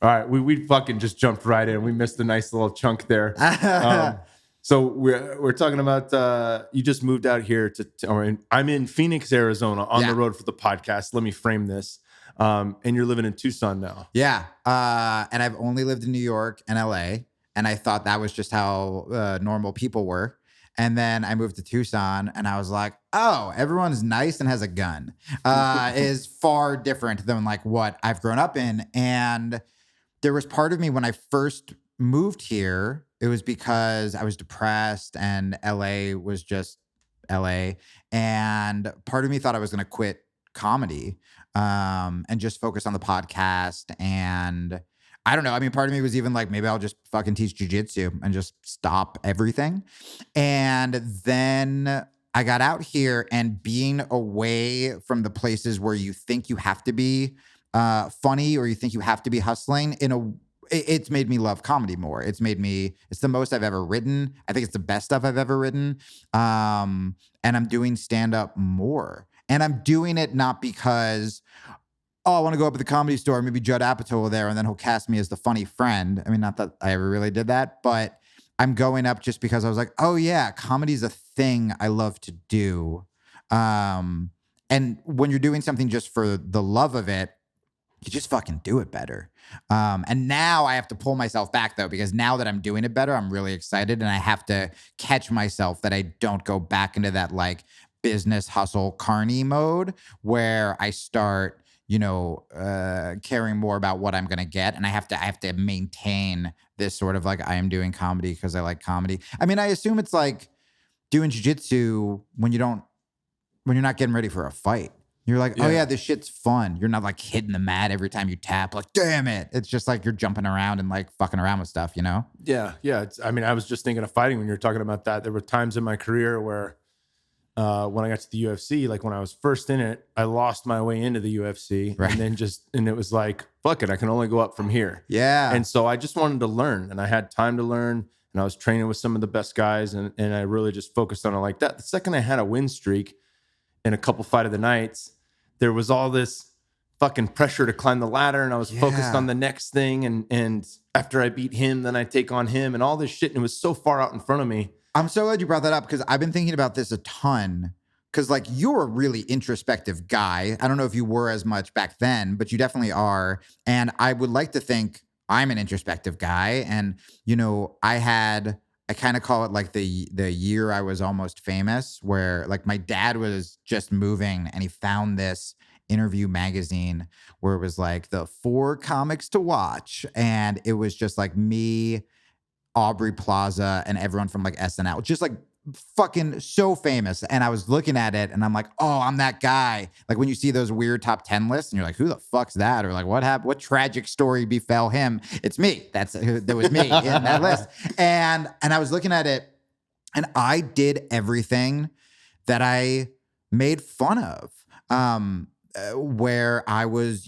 All right, we fucking just jumped right in. We missed a nice little chunk there. So we're talking about you just moved out here I'm in Phoenix, Arizona, on the road for the podcast. Let me frame this. And you're living in Tucson now. Yeah. And I've only lived in New York and LA, and I thought that was just how normal people were. And then I moved to Tucson, and I was like, oh, everyone's nice and has a gun. Is far different than like what I've grown up in. And there was part of me when I first moved here, it was because I was depressed and LA was just LA. And part of me thought I was going to quit comedy and just focus on the podcast. And I don't know. I mean, part of me was even like, maybe I'll just fucking teach jiu-jitsu and just stop everything. And then I got out here, and being away from the places where you think you have to be funny or you think you have to be hustling, it's made me love comedy more. It's the most I've ever written. I think it's the best stuff I've ever written. And I'm doing stand-up more. And I'm doing it not because, I want to go up at the Comedy Store, maybe Judd Apatow will there, and then he'll cast me as the funny friend. I mean, not that I ever really did that, but I'm going up just because I was like, oh yeah, comedy's a thing I love to do. And when you're doing something just for the love of it, you just fucking do it better. And now I have to pull myself back though, because now that I'm doing it better, I'm really excited, and I have to catch myself that I don't go back into that like business hustle carny mode where I start, caring more about what I'm going to get. And I have to maintain this sort of like, I am doing comedy because I like comedy. I mean, I assume it's like doing jiu-jitsu when you're not getting ready for a fight. You're like, oh yeah, this shit's fun. You're not like hitting the mat every time you tap. Like, damn it. It's just like you're jumping around and like fucking around with stuff, Yeah. I mean, I was just thinking of fighting when you were talking about that. There were times in my career where when I got to the UFC, like when I was first in it, I lost my way into the UFC. Right. And then it was like, fuck it, I can only go up from here. Yeah. And so I just wanted to learn, and I had time to learn, and I was training with some of the best guys, and I really just focused on it like that. The second I had a win streak in a couple fight of the nights, there was all this fucking pressure to climb the ladder, and I was focused on the next thing. And after I beat him, then I take on him and all this shit. And it was so far out in front of me. I'm so glad you brought that up, because I've been thinking about this a ton. Because like, you're a really introspective guy. I don't know if you were as much back then, but you definitely are. And I would like to think I'm an introspective guy. And, I kind of call it like the year I was almost famous, where like my dad was just moving and he found this interview magazine where it was like the 4 comics to watch. And it was just like me, Aubrey Plaza, and everyone from like SNL, just like fucking so famous. And I was looking at it and I'm like, oh, I'm that guy. Like when you see those weird top 10 lists and you're like, who the fuck's that? Or like, what happened? What tragic story befell him? It's me. That was me in that list. And I was looking at it, and I did everything that I made fun of. Where I was,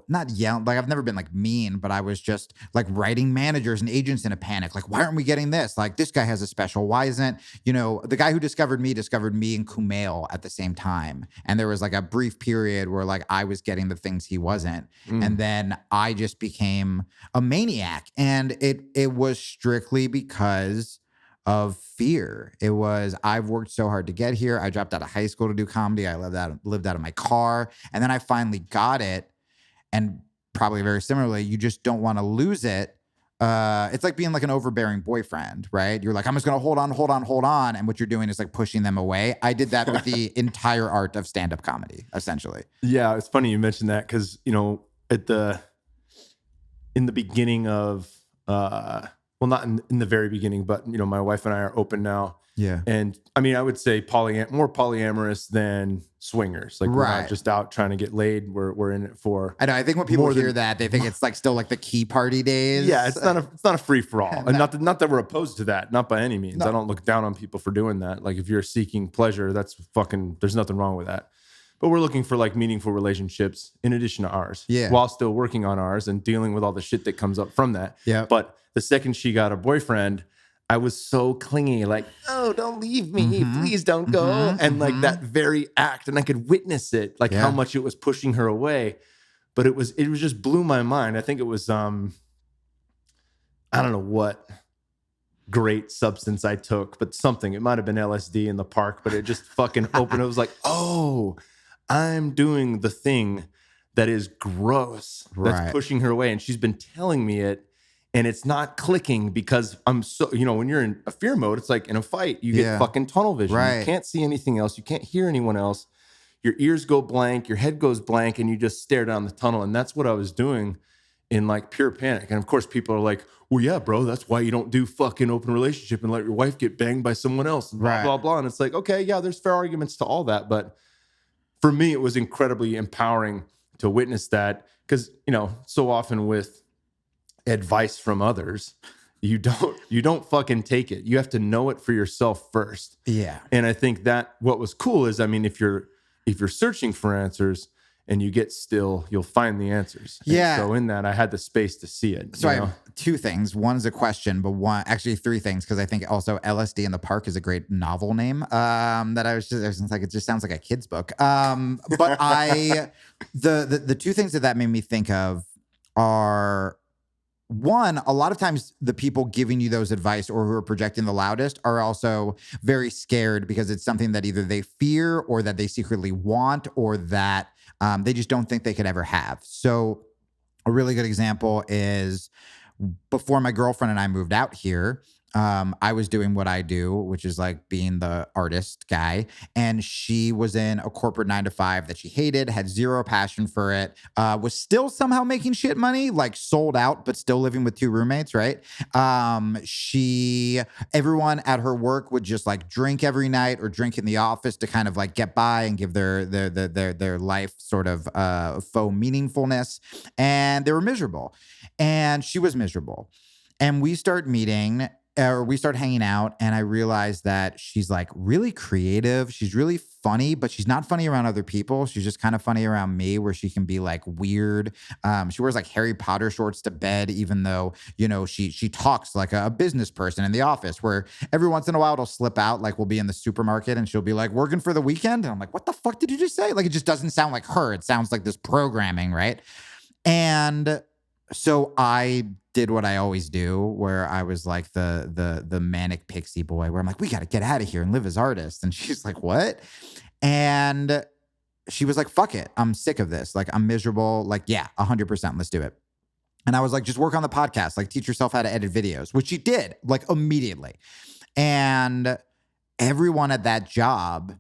not yelling, like I've never been like mean, but I was just like writing managers and agents in a panic. Like, why aren't we getting this? Like, this guy has a special. Why isn't, the guy who discovered me and Kumail at the same time. And there was like a brief period where like I was getting the things he wasn't. And then I just became a maniac. And it was strictly because of fear. It was, I've worked so hard to get here. I dropped out of high school to do comedy. I lived out of my car. And then I finally got it. And probably very similarly, you just don't want to lose it. It's like being like an overbearing boyfriend, right? You're like, I'm just going to hold on. And what you're doing is like pushing them away. I did that with the entire art of stand-up comedy, essentially. Yeah, it's funny you mentioned that, because, in the beginning of, well, not in the very beginning, but, my wife and I are open now. Yeah. And I mean, I would say more polyamorous than swingers. Like, we're not just out trying to get laid. We're in it for. I know. I think when people hear that, they think it's like still like the key party days. Yeah. It's not a free for all. And not that we're opposed to that. Not by any means. No. I don't look down on people for doing that. Like, if you're seeking pleasure, there's nothing wrong with that. But we're looking for like meaningful relationships in addition to ours. Yeah. While still working on ours and dealing with all the shit that comes up from that. Yeah. But the second she got a boyfriend, I was so clingy, like, oh, don't leave me. Please don't go. And like that very act, and I could witness it, like how much it was pushing her away. but it was just blew my mind. I think it was, I don't know what great substance I took, but something, it might've been LSD in the park, but it just fucking opened. It was like, oh, I'm doing the thing that is gross, that's pushing her away. And she's been telling me it, and it's not clicking because I'm so, when you're in a fear mode, it's like in a fight, you get fucking tunnel vision. You can't see anything else. You can't hear anyone else. Your ears go blank, your head goes blank, and you just stare down the tunnel. And that's what I was doing in like pure panic. And of course, people are like, well, yeah, bro, that's why you don't do fucking open relationship and let your wife get banged by someone else and blah, blah, blah. And it's like, okay, yeah, there's fair arguments to all that. But for me, it was incredibly empowering to witness that because, so often with advice from others, you don't fucking take it. You have to know it for yourself first. Yeah. And I think that what was cool is, if you're searching for answers and you get still, you'll find the answers. Yeah. And so in that, I had the space to see it. So I have two things. One's a question, but actually three things, because I think also LSD in the Park is a great novel name. That I was just like, it just sounds like a kid's book. But the two things that made me think of are, one, a lot of times the people giving you those advice or who are projecting the loudest are also very scared because it's something that either they fear or that they secretly want or that they just don't think they could ever have. So a really good example is before my girlfriend and I moved out here, I was doing what I do, which is like being the artist guy. And she was in a corporate 9-to-5 that she hated, had zero passion for it, was still somehow making shit money, like sold out, but still living with 2 roommates, right? Everyone at her work would just like drink every night or drink in the office to kind of like get by and give their life sort of faux meaningfulness. And they were miserable. And she was miserable. And we start hanging out, and I realized that she's like really creative. She's really funny, but she's not funny around other people. She's just kind of funny around me, where she can be like weird. She wears like Harry Potter shorts to bed, even though, she talks like a business person in the office, where every once in a while it'll slip out. Like we'll be in the supermarket and she'll be like, working for the weekend. And I'm like, what the fuck did you just say? Like, it just doesn't sound like her. It sounds like this programming, right? And so I did what I always do, where I was like the manic pixie boy, where I'm like, we got to get out of here and live as artists. And she's like, what? And she was like, fuck it. I'm sick of this. Like, I'm miserable. Like, yeah, 100%. Let's do it. And I was like, just work on the podcast. Like, teach yourself how to edit videos, which she did like immediately. And everyone at that job,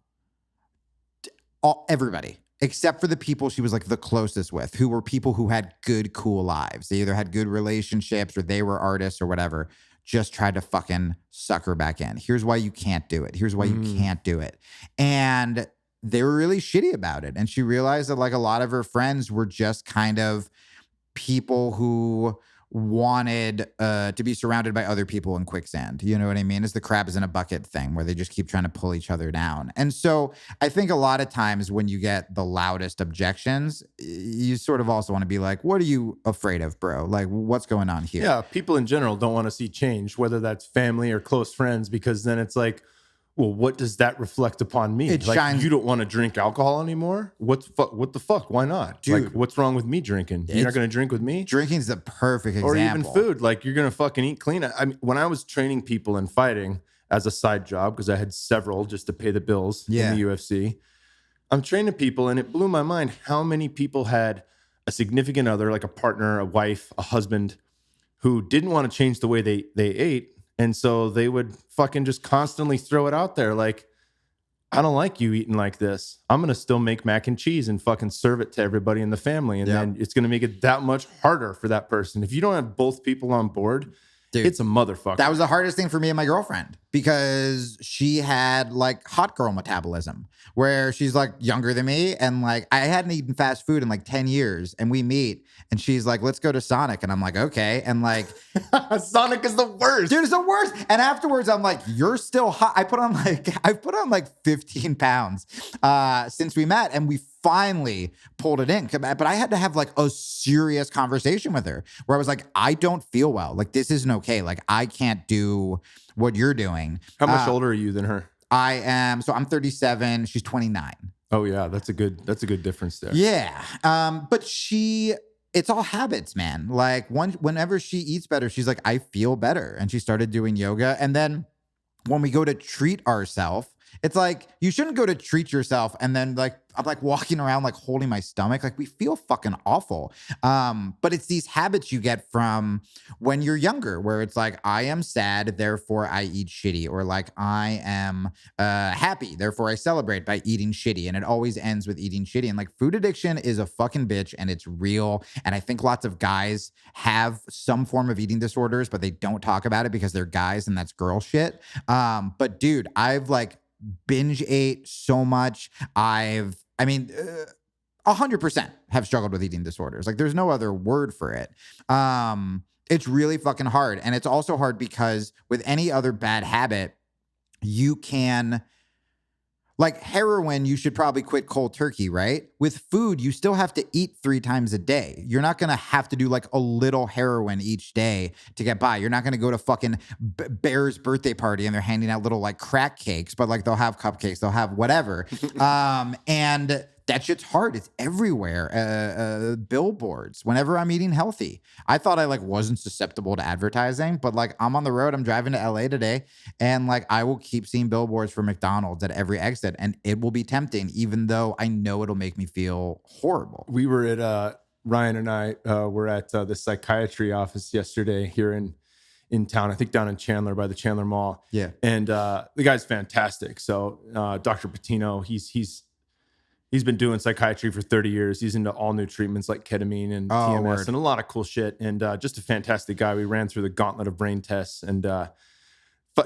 everybody, except for the people she was like the closest with, who were people who had good, cool lives. They either had good relationships or they were artists or whatever, just tried to fucking suck her back in. Here's why you can't do it. Here's why you can't do it. And they were really shitty about it. And she realized that like a lot of her friends were just kind of people who wanted to be surrounded by other people in quicksand. You know what I mean? It's the crabs in a bucket thing, where they just keep trying to pull each other down. And so I think a lot of times when you get the loudest objections, you sort of also want to be like, what are you afraid of, bro? Like, what's going on here? Yeah, people in general don't want to see change, whether that's family or close friends, because then it's like, well, what does that reflect upon me? It like, shines. You don't want to drink alcohol anymore? What the fuck? Why not? Dude, like, what's wrong with me drinking? You're not going to drink with me? Drinking's the perfect example. Or even food. Like, you're going to fucking eat clean. I mean, when I was training people in fighting as a side job, because I had several just to pay the bills in the UFC, I'm training people, and it blew my mind how many people had a significant other, like a partner, a wife, a husband, who didn't want to change the way they ate. And so they would fucking just constantly throw it out there. Like, I don't like you eating like this. I'm going to still make mac and cheese and fucking serve it to everybody in the family. And then it's going to make it that much harder for that person. If you don't have both people on board, dude, it's a motherfucker. That was the hardest thing for me and my girlfriend, because she had like hot girl metabolism, where she's like younger than me. And like, I hadn't eaten fast food in like 10 years, and we meet and she's like, let's go to Sonic. And I'm like, okay. And like, Sonic is the worst. Dude, it's the worst. And afterwards I'm like, you're still hot. I've put on like 15 pounds since we met, and we finally pulled it in. But I had to have like a serious conversation with her, where I was like, I don't feel well. Like, this isn't okay. Like, I can't do what you're doing. How much older are you than her? I'm 37. She's 29. Oh yeah, that's a good difference there. Yeah. But it's all habits, man. Like whenever she eats better, she's like, I feel better. And she started doing yoga. And then when we go to treat ourselves, it's like you shouldn't go to treat yourself and then like I'm like walking around like holding my stomach. Like we feel fucking awful. But it's these habits you get from when you're younger where it's like I am sad, therefore I eat shitty, or like I am happy, therefore I celebrate by eating shitty. And it always ends with eating shitty. And like food addiction is a fucking bitch and it's real. And I think lots of guys have some form of eating disorders, but they don't talk about it because they're guys and that's girl shit. But dude, I've like binge ate so much. 100% have struggled with eating disorders. Like there's no other word for it. It's really fucking hard. And it's also hard because with any other bad habit, you can, like heroin, you should probably quit cold turkey, right? With food, you still have to eat 3 times a day. You're not going to have to do like a little heroin each day to get by. You're not going to go to fucking Bear's birthday party and they're handing out little like crack cakes, but like they'll have cupcakes, they'll have whatever. And that shit's hard. It's everywhere. Billboards. Whenever I'm eating healthy, I thought I like wasn't susceptible to advertising, but like I'm on the road. I'm driving to LA today, and like I will keep seeing billboards for McDonald's at every exit, and it will be tempting, even though I know it'll make me feel horrible. We were at Ryan and I were at the psychiatry office yesterday here in town. I think down in Chandler by the Chandler Mall. Yeah, and the guy's fantastic. So Dr. Patino, he's been doing psychiatry for 30 years. He's into all new treatments like ketamine and TMS and a lot of cool shit. And just a fantastic guy. We ran through the gauntlet of brain tests, and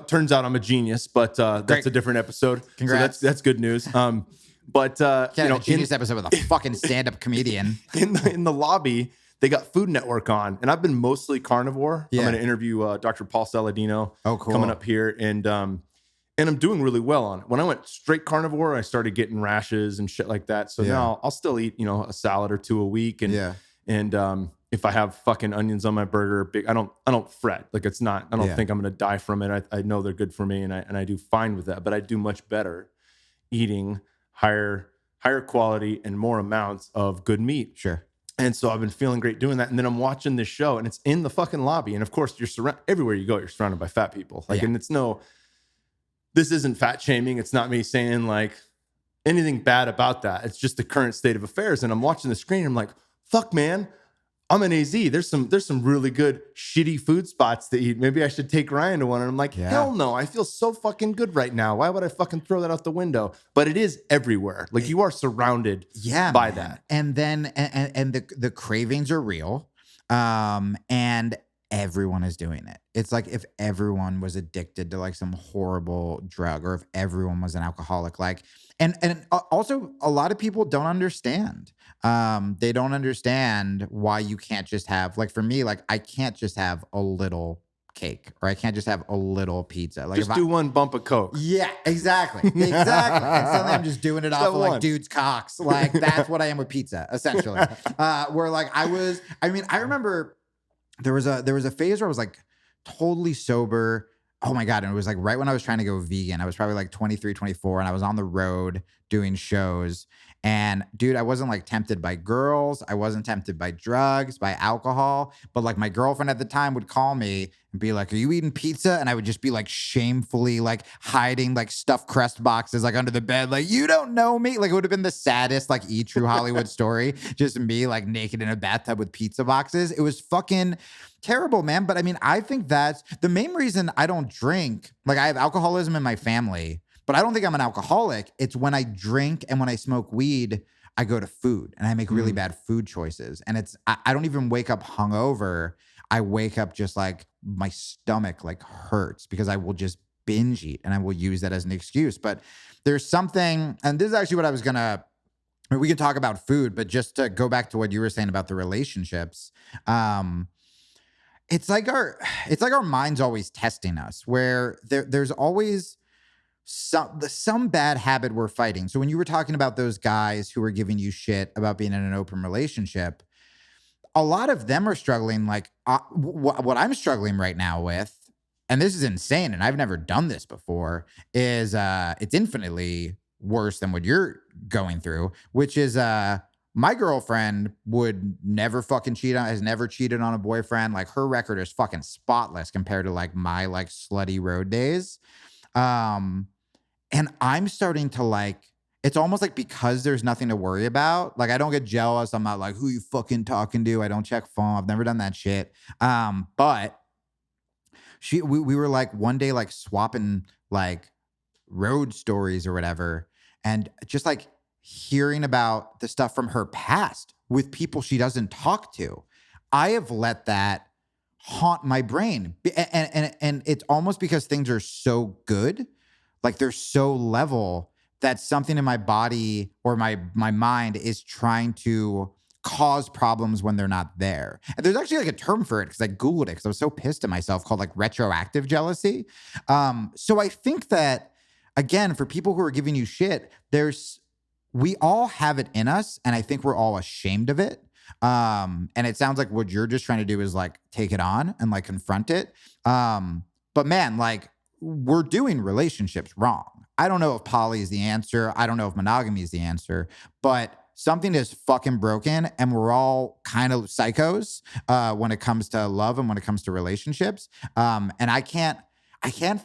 turns out I'm a genius, but that's a different episode. Congrats. So that's good news. But a genius episode with a fucking stand-up comedian. In the lobby, they got Food Network on, and I've been mostly carnivore. Yeah. I'm going to interview Dr. Paul Saladino coming up here, and I'm doing really well on it. When I went straight carnivore, I started getting rashes and shit like that. So now I'll still eat, a salad or 2 a week. And if I have fucking onions on my burger, I don't fret. Like I don't think I'm going to die from it. I know they're good for me, and I do fine with that, but I do much better eating higher quality and more amounts of good meat. Sure. And so I've been feeling great doing that. And then I'm watching this show, and it's in the fucking lobby. And of course everywhere you go, you're surrounded by fat people. And this isn't fat shaming. It's not me saying like anything bad about that. It's just the current state of affairs. And I'm watching the screen, and I'm like, fuck, man, I'm in AZ. There's some really good shitty food spots to eat. Maybe I should take Ryan to one. And I'm like, hell no, I feel so fucking good right now. Why would I fucking throw that out the window? But it is everywhere. Like you are surrounded by that. And then, and the cravings are real. And everyone is doing it. It's like if everyone was addicted to like some horrible drug, or if everyone was an alcoholic, like, and also a lot of people don't understand. They don't understand why you can't just have, like for me, like I can't just have a little cake, or I can't just have a little pizza. Like just do one bump of Coke. Yeah, exactly. And suddenly I'm just doing it off of like dudes' cocks. Like that's what I am with pizza, essentially. Where like I remember there was a phase where I was like totally sober. Oh my God. And it was like right when I was trying to go vegan. I was probably like 23, 24, and I was on the road doing shows. And dude, I wasn't like tempted by girls. I wasn't tempted by drugs, by alcohol. But like my girlfriend at the time would call me and be like, are you eating pizza? And I would just be like shamefully like hiding like stuffed crust boxes like under the bed. Like, you don't know me. Like it would have been the saddest like true Hollywood story. Just me like naked in a bathtub with pizza boxes. It was fucking terrible, man. But I mean, I think that's the main reason I don't drink. Like I have alcoholism in my family, but I don't think I'm an alcoholic. It's when I drink and when I smoke weed, I go to food and I make really bad food choices. And I don't even wake up hungover. I wake up just like my stomach like hurts because I will just binge eat, and I will use that as an excuse. But there's something, and this is actually what I was we can talk about food, but just to go back to what you were saying about the relationships, it's like our mind's always testing us, where there's always some bad habit we're fighting. So when you were talking about those guys who were giving you shit about being in an open relationship, a lot of them are struggling like what I'm struggling right now with, and this is insane, and I've never done this before, is it's infinitely worse than what you're going through, which is my girlfriend would never fucking has never cheated on a boyfriend. Like her record is fucking spotless compared to like my like slutty road days. And I'm starting to like, it's almost like because there's nothing to worry about. Like I don't get jealous. I'm not like, who you fucking talking to? I don't check phone. I've never done that shit. But we were like one day like swapping like road stories or whatever. And just like hearing about the stuff from her past with people she doesn't talk to. I have let that haunt my brain. And it's almost because things are so good, like they're so level that something in my body or my mind is trying to cause problems when they're not there. And there's actually like a term for it because I Googled it because I was so pissed at myself, called like retroactive jealousy. So I think that, again, for people who are giving you shit, we all have it in us, and I think we're all ashamed of it. And it sounds like what you're just trying to do is like take it on and like confront it. But man, like we're doing relationships wrong. I don't know if poly is the answer. I don't know if monogamy is the answer, but something is fucking broken, and we're all kind of psychos when it comes to love and when it comes to relationships. And I can't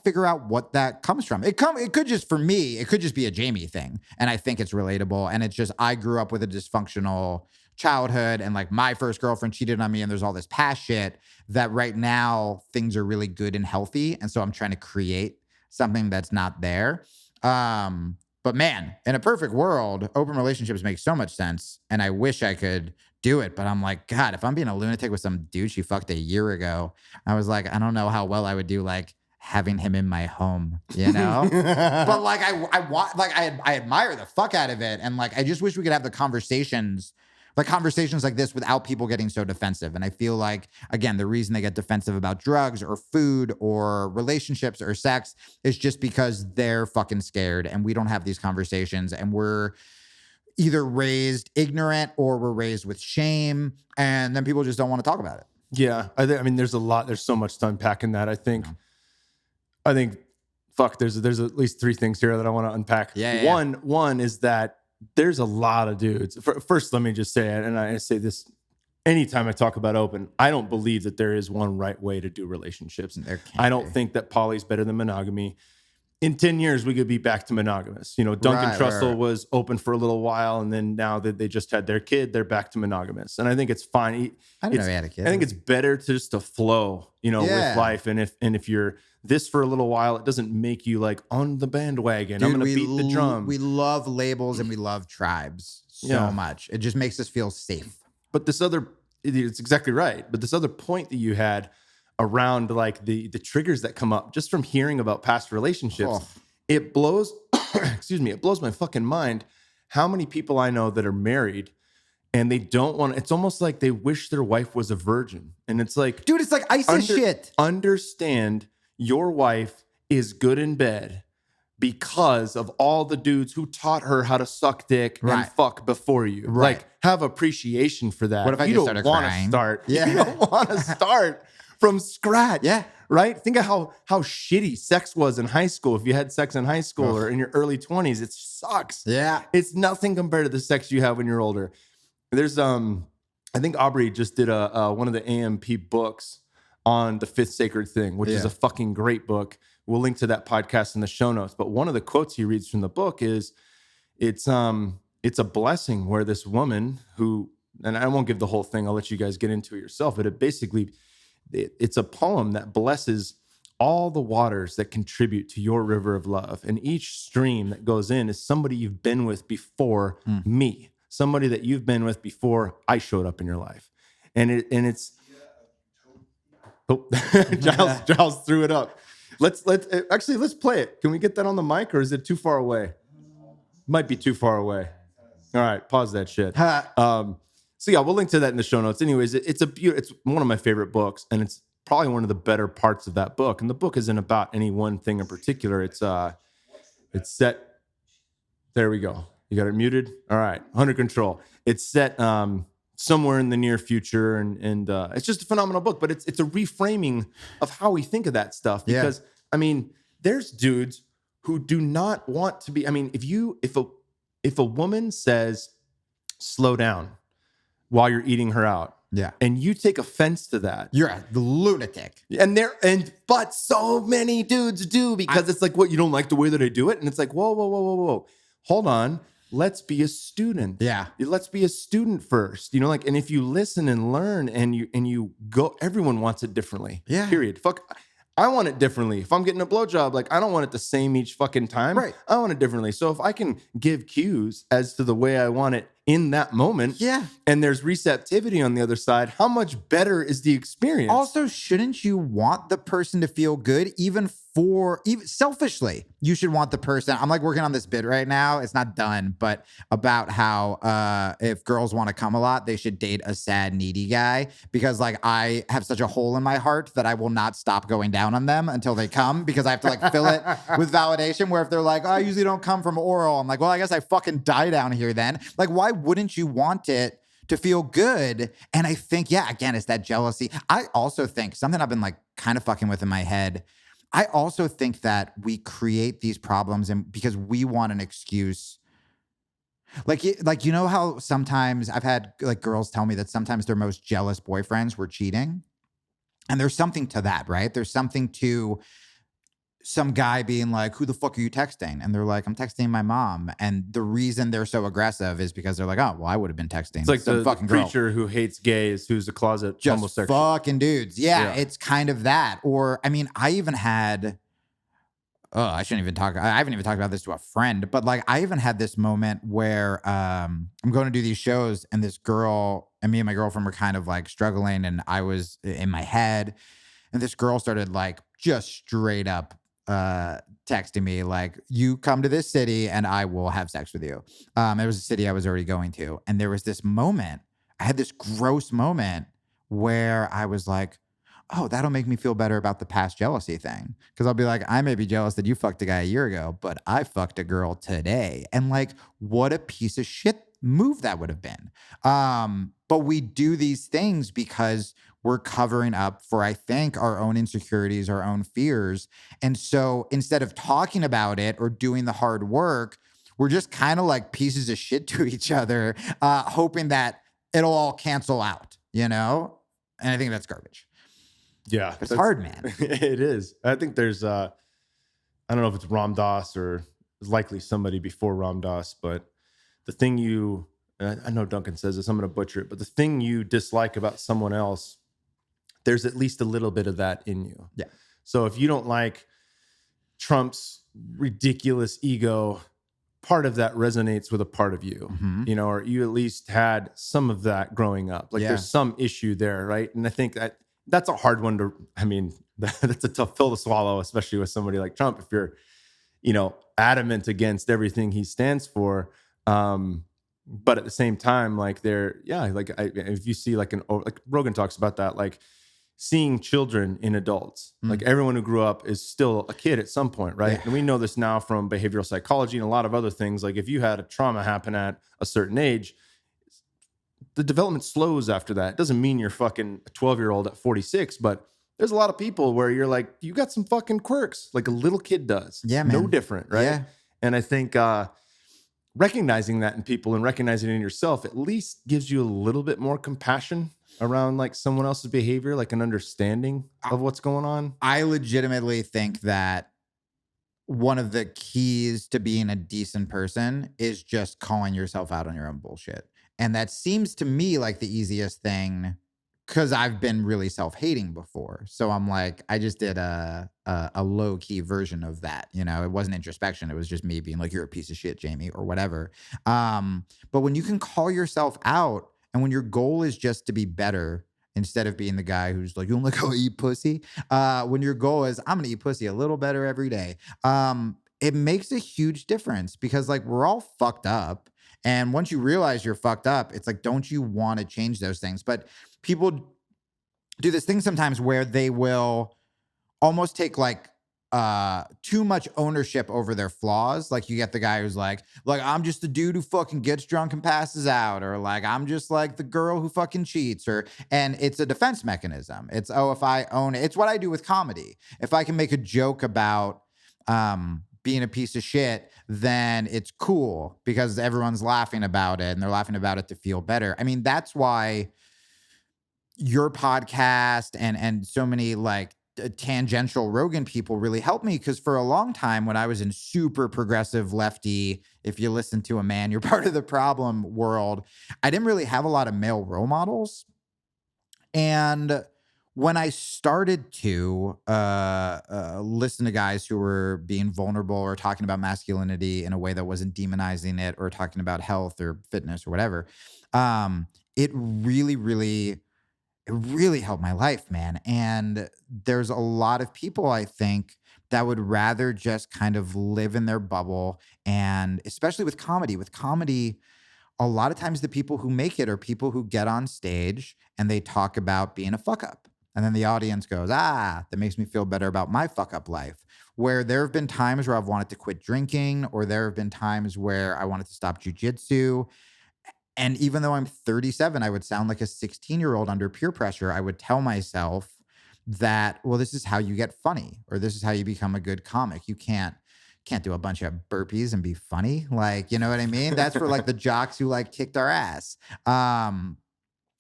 figure out what that comes from. It could just, for me, it could just be a Jaime thing. And I think it's relatable. And it's just, I grew up with a dysfunctional childhood, and like my first girlfriend cheated on me, and there's all this past shit that right now things are really good and healthy. And so I'm trying to create something that's not there. But man, in a perfect world, open relationships make so much sense. And I wish I could do it. But I'm like, God, if I'm being a lunatic with some dude she fucked a year ago, I was like, I don't know how well I would do like having him in my home, you know? But like, I want, like, I admire the fuck out of it. And like, I just wish we could have the conversations like this without people getting so defensive. And I feel like, again, the reason they get defensive about drugs or food or relationships or sex is just because they're fucking scared, and we don't have these conversations, and we're either raised ignorant or we're raised with shame, and then people just don't want to talk about it. Yeah. I mean, there's so much to unpack in that. I think, fuck, there's at least three things here that I want to unpack. Yeah. One is that there's a lot of dudes. First, let me just say it, and I say this anytime I talk about open, I don't believe that there is one right way to do relationships. I don't think that poly is better than monogamy. In 10 years, we could be back to monogamous. You know, Duncan Trussell was open for a little while, and then now that they just had their kid, they're back to monogamous. And I think it's fine. I didn't know he had a kid. I think it's better to just to flow, you know, with life. And if you're this for a little while, it doesn't make you like on the bandwagon. Dude, I'm going to beat the drum. We love labels and we love tribes so much. It just makes us feel safe. But it's exactly right. But this other point that you had around like the triggers that come up just from hearing about past relationships, it blows, it blows my fucking mind how many people I know that are married and they don't want, it's almost like they wish their wife was a virgin. And it's like, dude, it's like ISIS shit. Understand your wife is good in bed because of all the dudes who taught her how to suck dick and fuck before you. Like, have appreciation for that. What if I just started crying? You don't want to start from scratch. Yeah. Right? Think of how shitty sex was in high school. If you had sex in high school or in your early 20s, it sucks. Yeah. It's nothing compared to the sex you have when you're older. There's I think Aubrey just did one of the AMP books on the fifth sacred thing, which is a fucking great book. We'll link to that podcast in the show notes. But one of the quotes he reads from the book is, it's a blessing where this woman who, and I won't give the whole thing, I'll let you guys get into it yourself, but it's a poem that blesses all the waters that contribute to your river of love. And each stream that goes in is somebody you've been with before me, somebody that you've been with before I showed up in your life. And it's, Giles threw it up. Let's play it. Can we get that on the mic, or is it too far away? Might be too far away. All right, pause that shit. So yeah, we'll link to that in the show notes. Anyways, it's one of my favorite books, and it's probably one of the better parts of that book. And the book isn't about any one thing in particular. It's set. There we go. You got it muted. All right, under control. It's set somewhere in the near future, and it's just a phenomenal book. But it's a reframing of how we think of that stuff. Because I mean, there's dudes who do not want to be. I mean, if a woman says, slow down while you're eating her out, Yeah. and you take offense to that, You're a lunatic. But so many dudes do, because it's like, what, you don't like the way that I do it? And it's like, whoa. Hold on. Let's be a student. Yeah. Let's be a student first. You know, like, and if you listen and learn and you go, everyone wants it differently. Yeah. Period. I want it differently. If I'm getting a blowjob, like, I don't want it the same each fucking time. Right. I want it differently. So if I can give cues as to the way I want it in that moment, and there's receptivity on the other side, how much better is the experience? Also, shouldn't you want the person to feel good, even selfishly? You should want the person. I'm like working on this bit right now. It's not done, but about how if girls want to come a lot, they should date a sad, needy guy, because like I have such a hole in my heart that I will not stop going down on them until they come, because I have to like fill it with validation. Where if they're like, oh, I usually don't come from oral, I'm like, well, I guess I fucking die down here then. Like, why wouldn't you want it to feel good? And I think, yeah, again, it's that jealousy. I also think something I've been like kind of fucking with in my head. I also think that we create these problems because we want an excuse. Like, you know how sometimes I've had like girls tell me that sometimes their most jealous boyfriends were cheating. And there's something to that, right? There's something to some guy being like, who the fuck are you texting? And they're like, I'm texting my mom. And the reason they're so aggressive is because they're like, oh, well, I would have been texting. It's like some the fucking preacher who hates gays, who's a closet just homosexual. fucking dudes. Yeah, it's kind of that. Or, I mean, I even had, I haven't even talked about this to a friend, but like I even had this moment where I'm going to do these shows, and this girl and me and my girlfriend were kind of like struggling, and I was in my head, and this girl started like just straight up texting me like, you come to this city and I will have sex with you. It was a city I was already going to. And there was this moment, I had this gross moment where I was like, oh, that'll make me feel better about the past jealousy thing. Cause I'll be like, I may be jealous that you fucked a guy a year ago, but I fucked a girl today. And like, what a piece of shit move that would have been. But we do these things because we're covering up for, I think, our own insecurities, our own fears. And so instead of talking about it or doing the hard work, we're just kind of like pieces of shit to each other, hoping that it'll all cancel out, you know? And I think that's garbage. Yeah. It's hard, man. It is. I think there's, I don't know if it's Ram Dass or likely somebody before Ram Dass, but the thing I know Duncan says this, I'm going to butcher it, but the thing you dislike about someone else, there's at least a little bit of that in you. Yeah. So if you don't like Trump's ridiculous ego, part of that resonates with a part of you, you know, or you at least had some of that growing up. Like there's some issue there, right? And I think that's a hard one to, I mean, that's a tough pill to swallow, especially with somebody like Trump, if you're, you know, adamant against everything he stands for. But at the same time, like if you see like Rogan talks about that, like seeing children in adults, like everyone who grew up is still a kid at some point, right? Yeah. And we know this now from behavioral psychology and a lot of other things. Like if you had a trauma happen at a certain age, the development slows after that. It doesn't mean you're fucking a 12-year-old at 46, but there's a lot of people where you're like, you got some fucking quirks like a little kid does. Yeah, man. No different, right? Yeah. And I think recognizing that in people and recognizing it in yourself at least gives you a little bit more compassion around like someone else's behavior, like an understanding of what's going on. I legitimately think that one of the keys to being a decent person is just calling yourself out on your own bullshit. And that seems to me like the easiest thing because I've been really self-hating before. So I'm like, I just did a low-key version of that. You know, it wasn't introspection. It was just me being like, you're a piece of shit, Jaime, or whatever. But when you can call yourself out and when your goal is just to be better instead of being the guy who's like, you don't like how I eat pussy. When your goal is, I'm going to eat pussy a little better every day. It makes a huge difference because like we're all fucked up. And once you realize you're fucked up, it's like, don't you want to change those things? But people do this thing sometimes where they will almost take like too much ownership over their flaws. Like you get the guy who's like, I'm just the dude who fucking gets drunk and passes out, or like, I'm just like the girl who fucking cheats, and it's a defense mechanism. It's, if I own it, it's what I do with comedy. If I can make a joke about being a piece of shit, then it's cool because everyone's laughing about it and they're laughing about it to feel better. I mean, that's why your podcast and so many like tangential Rogan people really helped me, because for a long time when I was in super progressive lefty, if you listen to a man, you're part of the problem world, I didn't really have a lot of male role models. And when I started to listen to guys who were being vulnerable or talking about masculinity in a way that wasn't demonizing it or talking about health or fitness or whatever, it really helped my life, man. And there's a lot of people, I think, that would rather just kind of live in their bubble. And especially with comedy, a lot of times the people who make it are people who get on stage and they talk about being a fuck up. And then the audience goes, that makes me feel better about my fuck up life. Where there have been times where I've wanted to quit drinking, or there have been times where I wanted to stop jiu-jitsu. And even though I'm 37, I would sound like a 16-year-old under peer pressure. I would tell myself that, well, this is how you get funny, or this is how you become a good comic. You can't do a bunch of burpees and be funny. Like, you know what I mean? That's for like the jocks who like kicked our ass.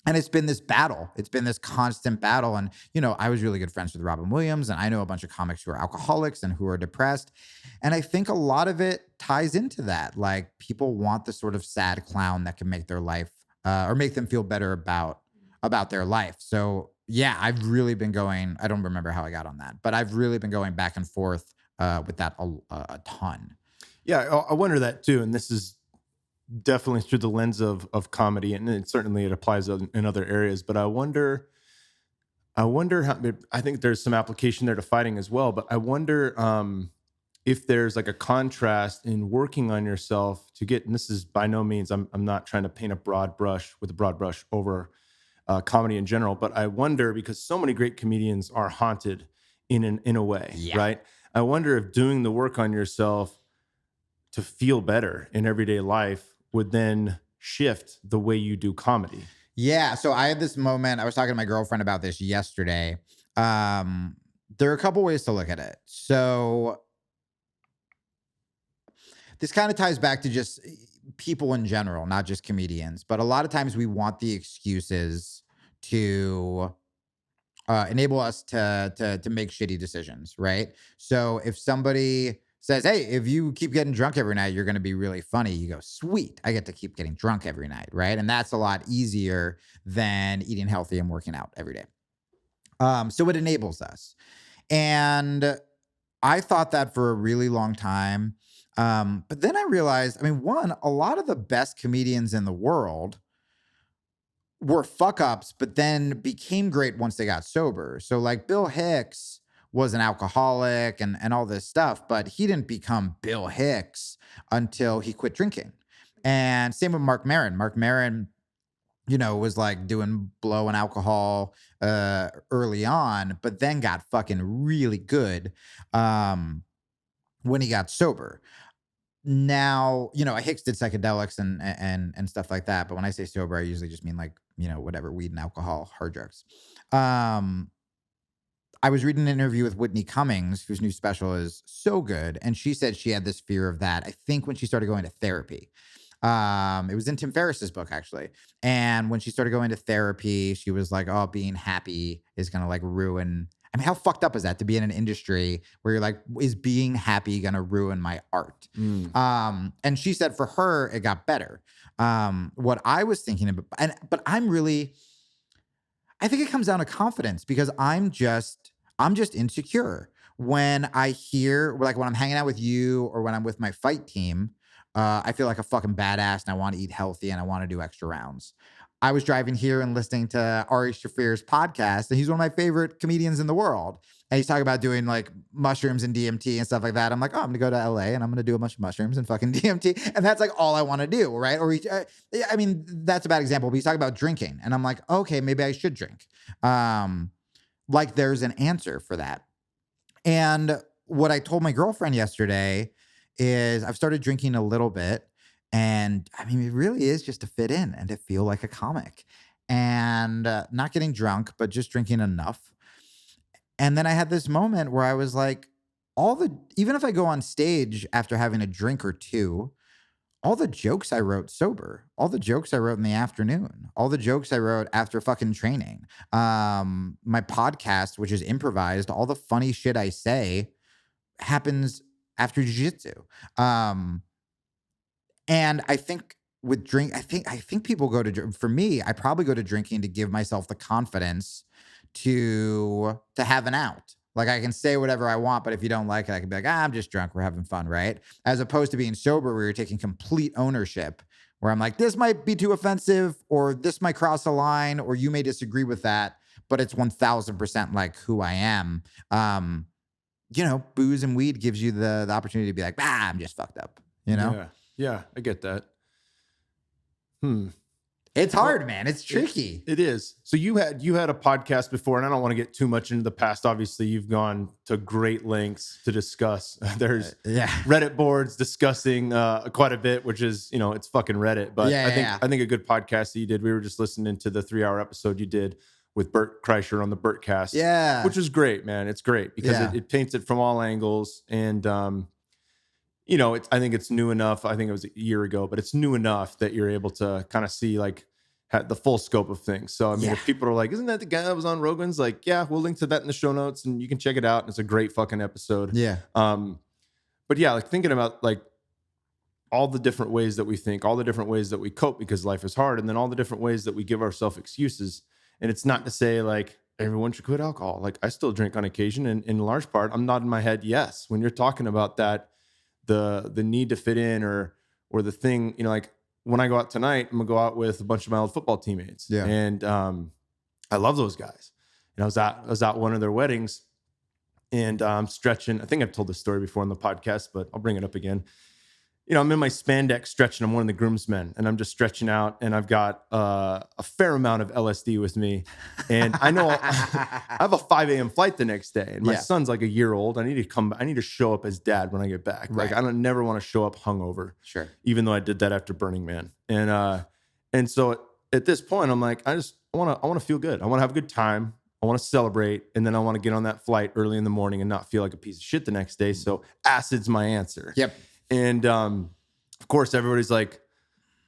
And it's been this battle. It's been this constant battle. And, you know, I was really good friends with Robin Williams, and I know a bunch of comics who are alcoholics and who are depressed. And I think a lot of it ties into that. Like, people want the sort of sad clown that can make their life or make them feel better about their life. So yeah, I've really been going, I don't remember how I got on that, but I've really been going back and forth with that a ton. Yeah, I wonder that too. And this is definitely through the lens of comedy, and it applies in other areas. But I wonder how, I think there's some application there to fighting as well. But I wonder if there's like a contrast in working on yourself to get, and this is by no means, I'm not trying to paint a broad brush over comedy in general, but I wonder, because so many great comedians are haunted in a way, Yeah. right? I wonder if doing the work on yourself to feel better in everyday life would then shift the way you do comedy. Yeah. So I had this moment. I was talking to my girlfriend about this yesterday. There are a couple ways to look at it. So this kind of ties back to just people in general, not just comedians. But a lot of times we want the excuses to enable us to make shitty decisions, right? So if somebody says, hey, if you keep getting drunk every night, you're going to be really funny. You go, sweet, I get to keep getting drunk every night, right? And that's a lot easier than eating healthy and working out every day. So it enables us. And I thought that for a really long time. But then I realized, I mean, one, a lot of the best comedians in the world were fuck ups, but then became great once they got sober. So like Bill Hicks was an alcoholic and all this stuff, but he didn't become Bill Hicks until he quit drinking. And same with Mark Maron. Mark Maron, you know, was like doing blow and alcohol early on, but then got fucking really good when he got sober. Now, you know, Hicks did psychedelics and stuff like that. But when I say sober, I usually just mean like, you know, whatever, weed and alcohol, hard drugs. I was reading an interview with Whitney Cummings, whose new special is so good. And she said she had this fear of that, I think, when she started going to therapy. It was in Tim Ferriss's book, actually. And when she started going to therapy, she was like, oh, being happy is going to like ruin. I mean, how fucked up is that to be in an industry where you're like, is being happy going to ruin my art? And she said for her, it got better. What I was thinking about, but I think it comes down to confidence, because I'm just insecure. When I hear, like when I'm hanging out with you or when I'm with my fight team, I feel like a fucking badass and I want to eat healthy and I want to do extra rounds. I was driving here and listening to Ari Shafir's podcast, and he's one of my favorite comedians in the world. And he's talking about doing like mushrooms and DMT and stuff like that. I'm like, oh, I'm going to go to LA and I'm going to do a bunch of mushrooms and fucking DMT. And that's like all I want to do, right? Or I mean, that's a bad example, but he's talking about drinking. And I'm like, okay, maybe I should drink. Like there's an answer for that. And what I told my girlfriend yesterday is I've started drinking a little bit. And I mean, it really is just to fit in and to feel like a comic, and not getting drunk, but just drinking enough. And then I had this moment where I was like, even if I go on stage after having a drink or two, all the jokes I wrote sober, all the jokes I wrote in the afternoon, all the jokes I wrote after fucking training, my podcast, which is improvised, all the funny shit I say happens after jiu-jitsu. And I think with drink, I think people go to, for me, I probably go to drinking to give myself the confidence to have an out. Like I can say whatever I want, but if you don't like it, I can be like, I'm just drunk. We're having fun, right? As opposed to being sober where you're taking complete ownership, where I'm like, this might be too offensive, or this might cross a line, or you may disagree with that, but it's 1000% like who I am. Booze and weed gives you the opportunity to be like, I'm just fucked up, Yeah, I get that. It's hard, man. It's tricky. It is. So you had a podcast before, and I don't want to get too much into the past. Obviously, you've gone to great lengths to discuss. There's Reddit boards discussing quite a bit, which is, it's fucking Reddit. But I think a good podcast that you did. We were just listening to the 3-hour episode you did with Bert Kreischer on the Bertcast. Yeah, which is great, man. It's great because it paints it from all angles, and I think it's new enough. I think it was a year ago, but it's new enough that you're able to kind of see like the full scope of things. So, I mean, if people are like, isn't that the guy that was on Rogan's? Like, yeah, we'll link to that in the show notes and you can check it out. And it's a great fucking episode. Yeah. But yeah, like thinking about like all the different ways that we think, all the different ways that we cope because life is hard. And then all the different ways that we give ourselves excuses. And it's not to say like everyone should quit alcohol. Like I still drink on occasion. And in large part, I'm nodding my head. Yes. When you're talking about that, the need to fit in or the thing, like when I go out tonight, I'm gonna go out with a bunch of my old football teammates. Yeah. And I love those guys. And I was at one of their weddings and I'm stretching. I think I've told this story before on the podcast, but I'll bring it up again. I'm in my spandex stretching. I'm one of the groomsmen and I'm just stretching out and I've got a fair amount of LSD with me. And I know I have a 5 a.m. flight the next day and my son's like a year old. I need to show up as dad when I get back. Right. Like I don't never want to show up hungover. Sure. Even though I did that after Burning Man. And so at this point, I'm like, I want to feel good. I want to have a good time. I want to celebrate. And then I want to get on that flight early in the morning and not feel like a piece of shit the next day. So acid's my answer. Yep. And of course, everybody's like,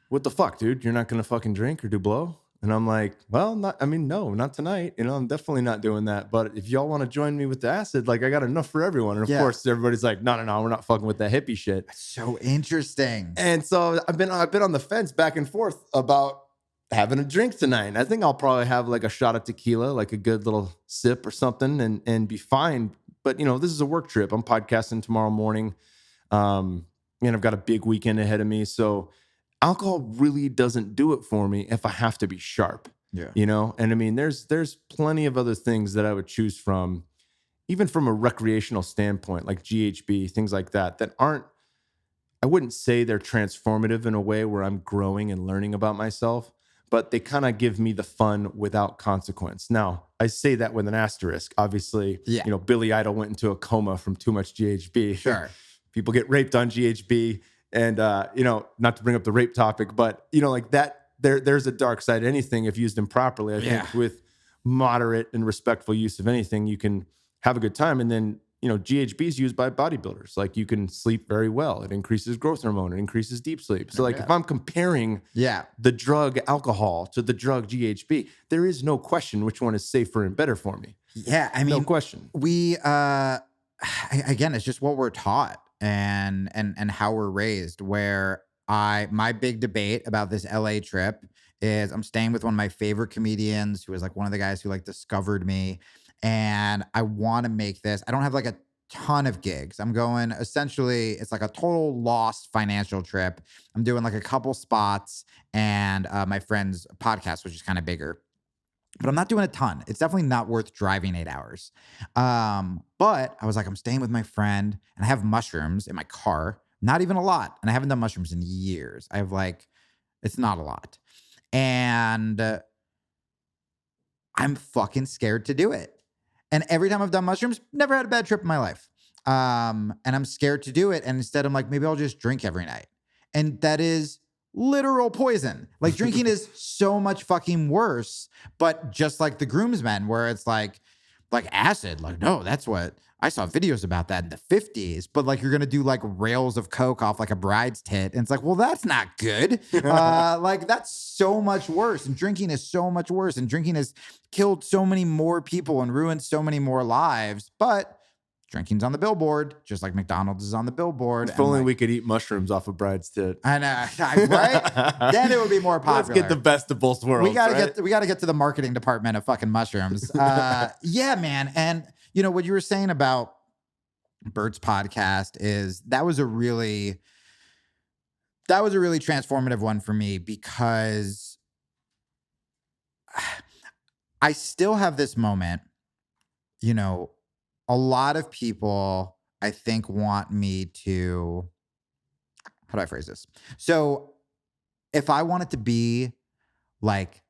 what the fuck, dude? You're not going to fucking drink or do blow? And I'm like, well, no, not tonight. I'm definitely not doing that. But if y'all want to join me with the acid, like I got enough for everyone. And of course, everybody's like, no, we're not fucking with that hippie shit. That's so interesting. And so I've been on the fence back and forth about having a drink tonight. And I think I'll probably have like a shot of tequila, like a good little sip or something and be fine. But, this is a work trip. I'm podcasting tomorrow morning. And I've got a big weekend ahead of me. So alcohol really doesn't do it for me if I have to be sharp. Yeah. And I mean, there's plenty of other things that I would choose from, even from a recreational standpoint, like GHB, things like that aren't, I wouldn't say they're transformative in a way where I'm growing and learning about myself, but they kind of give me the fun without consequence. Now, I say that with an asterisk. Obviously, Billy Idol went into a coma from too much GHB. Sure. People get raped on GHB and, not to bring up the rape topic, but, like that, there's a dark side to anything if used improperly. I think with moderate and respectful use of anything, you can have a good time. And then, GHB is used by bodybuilders. Like you can sleep very well. It increases growth hormone. It increases deep sleep. So if I'm comparing the drug alcohol to the drug GHB, there is no question which one is safer and better for me. Yeah. I mean, no question. We, again, it's just what we're taught. And how we're raised, where my big debate about this LA trip is I'm staying with one of my favorite comedians who was like one of the guys who like discovered me. And I want to make this, I don't have like a ton of gigs. I'm going essentially, it's like a total lost financial trip. I'm doing like a couple spots and my friend's podcast, which is kind of bigger. But I'm not doing a ton. It's definitely not worth driving 8 hours. But I was like, I'm staying with my friend and I have mushrooms in my car. Not even a lot. And I haven't done mushrooms in years. I have it's not a lot. And I'm fucking scared to do it. And every time I've done mushrooms, never had a bad trip in my life. And I'm scared to do it. And instead I'm like, maybe I'll just drink every night. And that is literal poison. Like drinking is so much fucking worse, but just like the groomsmen where it's like acid, like, no, that's what I saw videos about that in the 50s, but like you're going to do like rails of coke off like a bride's tit. And it's like, well, that's not good. Like that's so much worse. And drinking is so much worse. And drinking has killed so many more people and ruined so many more lives. But drinking's on the billboard, just like McDonald's is on the billboard. If only we could eat mushrooms off a bride's tit. And right? Then it would be more popular. Let's get the best of both worlds. We gotta get to the marketing department of fucking mushrooms. Yeah, man. And you know what you were saying about Bert's podcast is that was a really transformative one for me, because I still have this moment, you know, a lot of people, I think, want me to, how do I phrase this? So if I wanted to be like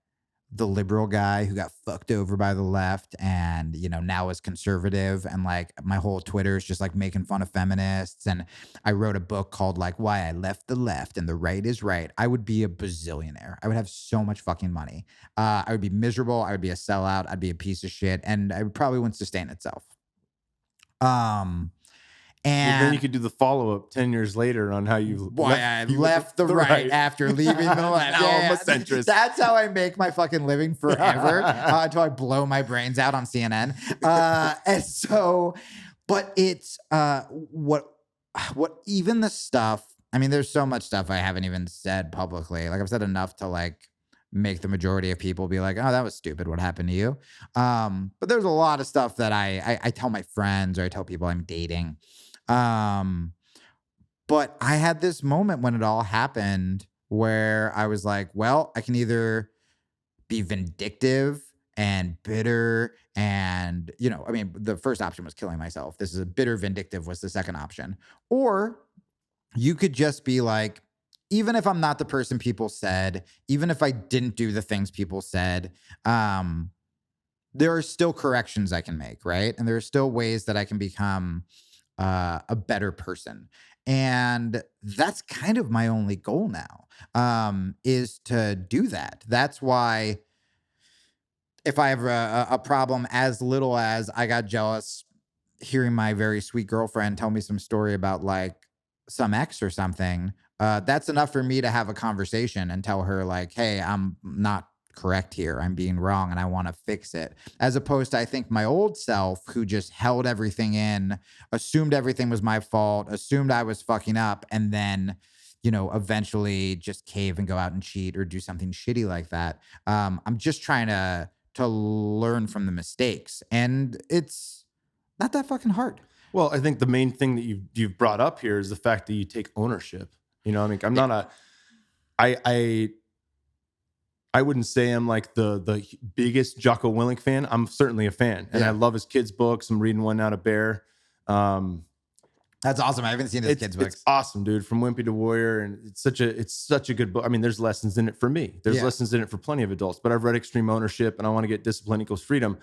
the liberal guy who got fucked over by the left and, you know, now is conservative, and like my whole Twitter is just like making fun of feminists, and I wrote a book called like Why I Left the Left and the Right is Right, I would be a bazillionaire. I would have so much fucking money. I would be miserable. I would be a sellout. I'd be a piece of shit, and I probably wouldn't sustain itself. And then you could do the follow-up 10 years later on how you left the right after leaving the left. Now I'm a centrist. That's how I make my fucking living forever until I blow my brains out on CNN. And so, but it's what even the stuff. I mean, there's so much stuff I haven't even said publicly. Like I've said enough to like make the majority of people be like, oh, that was stupid. What happened to you? But there's a lot of stuff that I tell my friends, or I tell people I'm dating. But I had this moment when it all happened where I was like, well, I can either be vindictive and bitter and, you know, I mean, the first option was killing myself. This is a bitter vindictive was the second option. Or you could just be like, even if I'm not the person people said, even if I didn't do the things people said, there are still corrections I can make, right? And there are still ways that I can become a better person. And that's kind of my only goal now, is to do that. That's why if I have a problem as little as I got jealous hearing my very sweet girlfriend tell me some story about like some ex or something, that's enough for me to have a conversation and tell her like, hey, I'm not correct here. I'm being wrong and I want to fix it. As opposed to, I think, my old self who just held everything in, assumed everything was my fault, assumed I was fucking up, and then, you know, eventually just cave and go out and cheat or do something shitty like that. I'm just trying to learn from the mistakes. And it's not that fucking hard. Well, I think the main thing that you've brought up here is the fact that you take ownership. You know, I mean, I'm not I wouldn't say I'm like the biggest Jocko Willink fan. I'm certainly a fan, and I love his kids' books. I'm reading one now to Bear. That's awesome. I haven't seen his kids' books. It's awesome, dude. From Wimpy to Warrior, and it's such a good book. I mean, there's lessons in it for me. There's lessons in it for plenty of adults. But I've read Extreme Ownership, and I want to get Discipline Equals Freedom.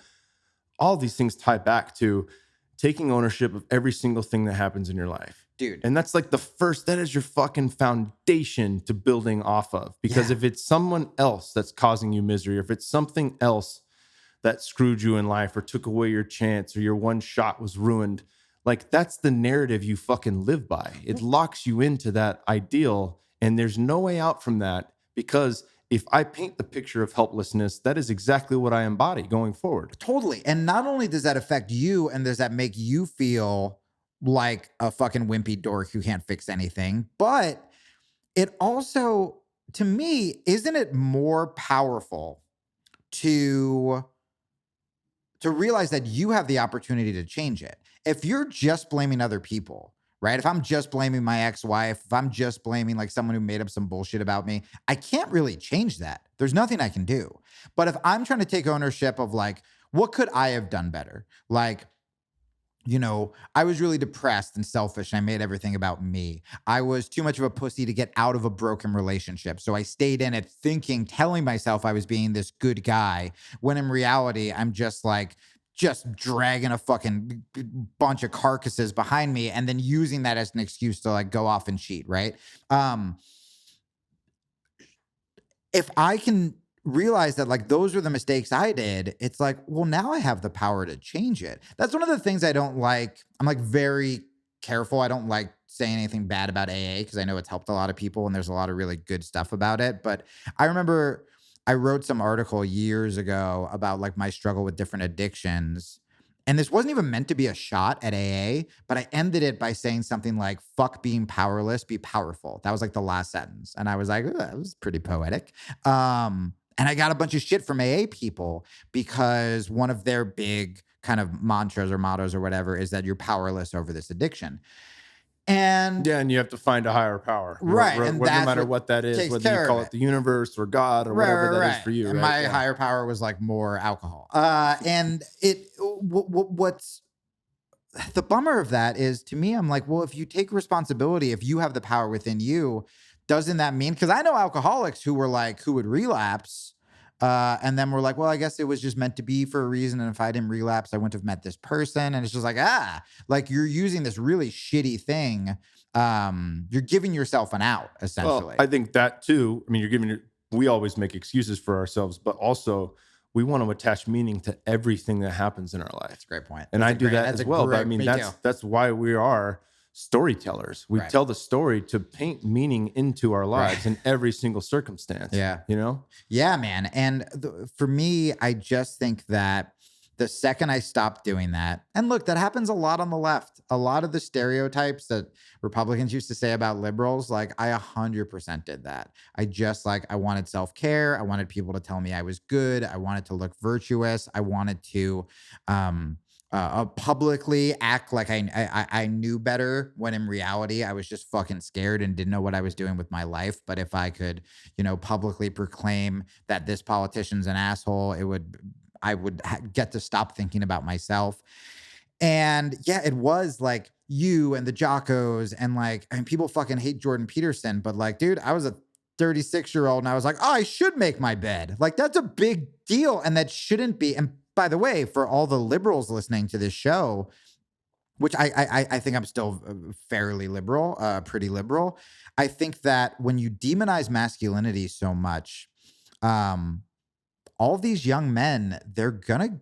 All these things tie back to taking ownership of every single thing that happens in your life. Dude. And that's like that is your fucking foundation to building off of. Because if it's someone else that's causing you misery, or if it's something else that screwed you in life or took away your chance or your one shot was ruined, like that's the narrative you fucking live by. It locks you into that ideal, and there's no way out from that, because if I paint the picture of helplessness, that is exactly what I embody going forward. Totally. And not only does that affect you, and does that make you feel like a fucking wimpy dork who can't fix anything, but it also, to me, isn't it more powerful to realize that you have the opportunity to change it? If you're just blaming other people, right? If I'm just blaming my ex-wife, if I'm just blaming like someone who made up some bullshit about me, I can't really change that. There's nothing I can do. But if I'm trying to take ownership of like, what could I have done better? Like, you know, I was really depressed and selfish, and I made everything about me. I was too much of a pussy to get out of a broken relationship. So I stayed in it telling myself I was being this good guy, when in reality, I'm just dragging a fucking bunch of carcasses behind me and then using that as an excuse to like go off and cheat, right? If I can realize that like those were the mistakes I did, it's like, well, now I have the power to change it. That's one of the things I don't like. I'm like very careful. I don't like saying anything bad about AA because I know it's helped a lot of people and there's a lot of really good stuff about it. But I remember I wrote some article years ago about like my struggle with different addictions. And this wasn't even meant to be a shot at AA, but I ended it by saying something like, fuck being powerless, be powerful. That was like the last sentence. And I was like, that was pretty poetic. And I got a bunch of shit from AA people because one of their big kind of mantras or mottos or whatever is that you're powerless over this addiction. And and you have to find a higher power, right? And no matter what that is, whether you call it the universe or God or whatever that is for you. And my higher power was like more alcohol. And what's the bummer of that is, to me, I'm like, well, if you take responsibility, if you have the power within you, doesn't that mean? Because I know alcoholics who would relapse. And then we're like, well, I guess it was just meant to be for a reason. And if I didn't relapse, I wouldn't have met this person. And it's just like, like you're using this really shitty thing. You're giving yourself an out, essentially. Well, I think that too. I mean, we always make excuses for ourselves, but also we want to attach meaning to everything that happens in our life. That's a great point. And I do that as well. But I mean, that's why we are storytellers. We tell the story to paint meaning into our lives in every single circumstance. Yeah. You know? Yeah, man. And for me, I just think that the second I stopped doing that, and look, that happens a lot on the left. A lot of the stereotypes that Republicans used to say about liberals, like I 100% did that. I wanted self-care. I wanted people to tell me I was good. I wanted to look virtuous. I wanted to, publicly act like I knew better, when in reality I was just fucking scared and didn't know what I was doing with my life. But if I could, publicly proclaim that this politician's an asshole, I would get to stop thinking about myself. And yeah, it was like you and the Jockos and like, and people fucking hate Jordan Peterson, but like, dude, I was a 36-year-old and I was like, oh, I should make my bed. Like that's a big deal. And that shouldn't be. And by the way, for all the liberals listening to this show, which I think I'm still fairly liberal, pretty liberal. I think that when you demonize masculinity so much, all these young men, they're going to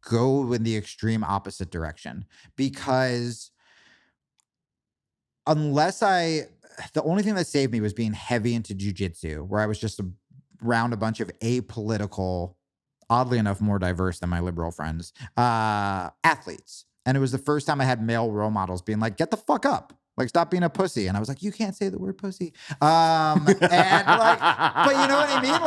go in the extreme opposite direction, because the only thing that saved me was being heavy into jiu-jitsu, where I was just around a bunch of apolitical, oddly enough, more diverse than my liberal friends, athletes. And it was the first time I had male role models being like, get the fuck up. Like, stop being a pussy. And I was like, you can't say the word pussy. And like, but you know what I mean?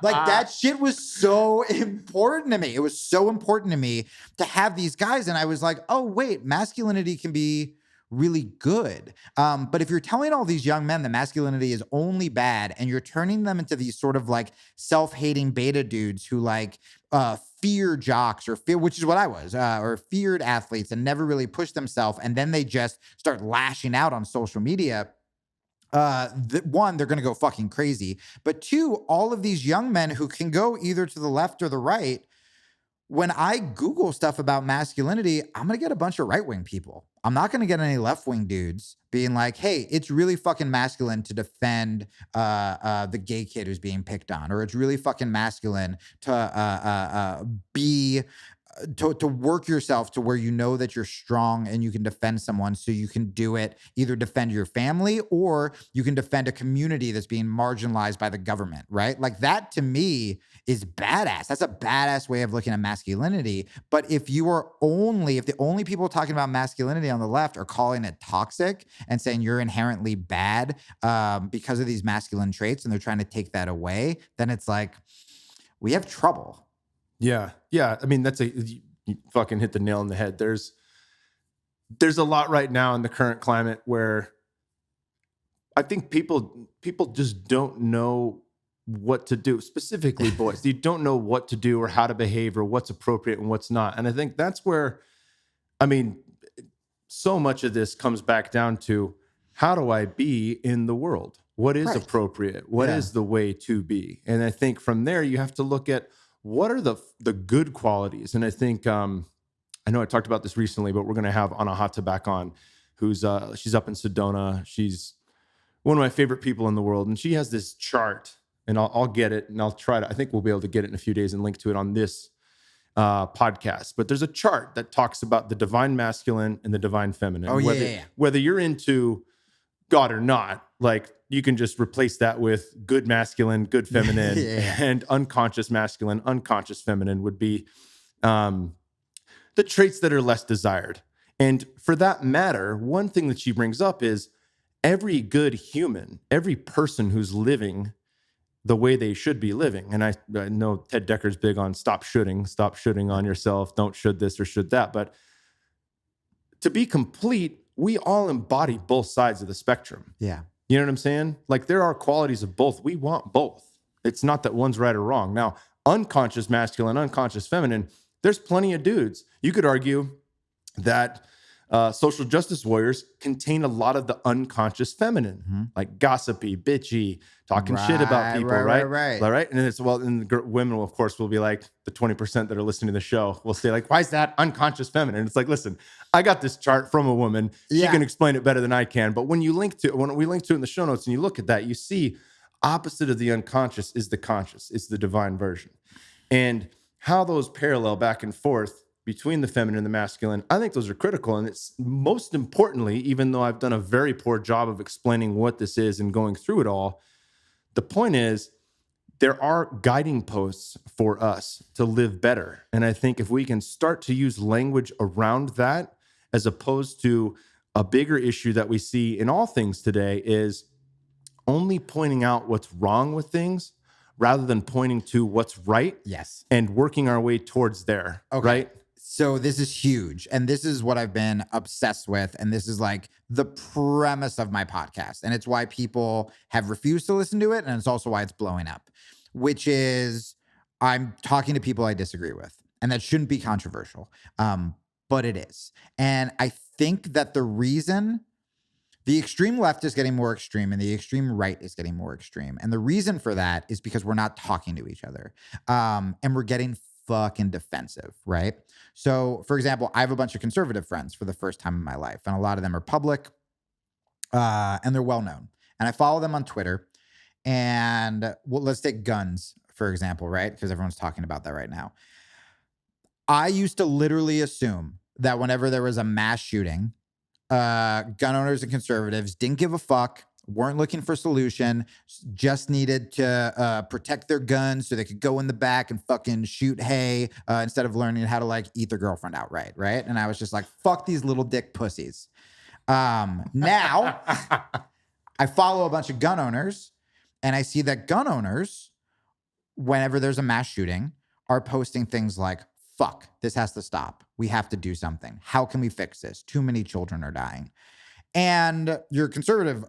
Like that shit was so important to me. It was so important to me to have these guys. And I was like, oh, wait, masculinity can be really good. But if you're telling all these young men that masculinity is only bad, and you're turning them into these sort of like self-hating beta dudes who like fear jocks or fear, which is what I was, or feared athletes and never really pushed themselves, and then they just start lashing out on social media. One, they're going to go fucking crazy. But two, all of these young men who can go either to the left or the right, when I Google stuff about masculinity, I'm going to get a bunch of right-wing people. I'm not going to get any left-wing dudes being like, hey, it's really fucking masculine to defend the gay kid who's being picked on, or it's really fucking masculine to to work yourself to where you know that you're strong and you can defend someone, so you can do it, either defend your family or you can defend a community that's being marginalized by the government, right? Like that to me is badass. That's a badass way of looking at masculinity. But if the only people talking about masculinity on the left are calling it toxic and saying you're inherently bad because of these masculine traits, and they're trying to take that away, then it's like, we have trouble. Yeah. I mean, you fucking hit the nail on the head. There's a lot right now in the current climate where I think people just don't know what to do. Specifically, boys, you don't know what to do or how to behave or what's appropriate and what's not. And I think that's where, I mean, so much of this comes back down to, how do I be in the world? What is appropriate? What is the way to be? And I think from there, you have to look at, what are the good qualities? And I think, I know I talked about this recently, but we're going to have Onnit back on, who's, she's up in Sedona. She's one of my favorite people in the world. And she has this chart and I'll get it, and I'll try to. I think we'll be able to get it in a few days and link to it on this podcast. But there's a chart that talks about the divine masculine and the divine feminine. Oh, whether you're into God or not, like you can just replace that with good masculine, good feminine, and unconscious masculine, unconscious feminine would be the traits that are less desired. And for that matter, one thing that she brings up is every good human, every person who's living the way they should be living. And I know Ted Decker's big on stop shooting on yourself, don't should this or should that. But to be complete, we all embody both sides of the spectrum. Yeah. You know what I'm saying? Like there are qualities of both. We want both. It's not that one's right or wrong. Now, unconscious masculine, unconscious feminine, there's plenty of dudes. You could argue that social justice warriors contain a lot of the unconscious feminine, like gossipy, bitchy, talking shit about people, right? And then and the women, of course, will be like the 20% that are listening to the show will say like, why is that unconscious feminine? It's like, listen, I got this chart from a woman. She can explain it better than I can. But when we link to it in the show notes and you look at that, you see opposite of the unconscious is the conscious. It's the divine version. And how those parallel back and forth between the feminine and the masculine, I think those are critical. And it's most importantly, even though I've done a very poor job of explaining what this is and going through it all, the point is there are guiding posts for us to live better. And I think if we can start to use language around that, as opposed to a bigger issue that we see in all things today is only pointing out what's wrong with things rather than pointing to what's right. Yes. And working our way towards there. Okay. Right. So this is huge. And this is what I've been obsessed with. And this is like the premise of my podcast. And it's why people have refused to listen to it. And it's also why it's blowing up, which is I'm talking to people I disagree with. And that shouldn't be controversial. But it is. And I think that the reason the extreme left is getting more extreme and the extreme right is getting more extreme. And the reason for that is because we're not talking to each other. And we're getting fucking defensive, right? So, for example, I have a bunch of conservative friends for the first time in my life, and a lot of them are public, and they're well-known. And I follow them on Twitter. And let's take guns, for example, right? Because everyone's talking about that right now. I used to literally assume that whenever there was a mass shooting, gun owners and conservatives didn't give a fuck, weren't looking for solution, just needed to protect their guns so they could go in the back and fucking shoot hay instead of learning how to like eat their girlfriend outright, right? And I was just like, fuck these little dick pussies. Now, I follow a bunch of gun owners and I see that gun owners, whenever there's a mass shooting, are posting things like, fuck, this has to stop. We have to do something. How can we fix this? Too many children are dying. And your conservative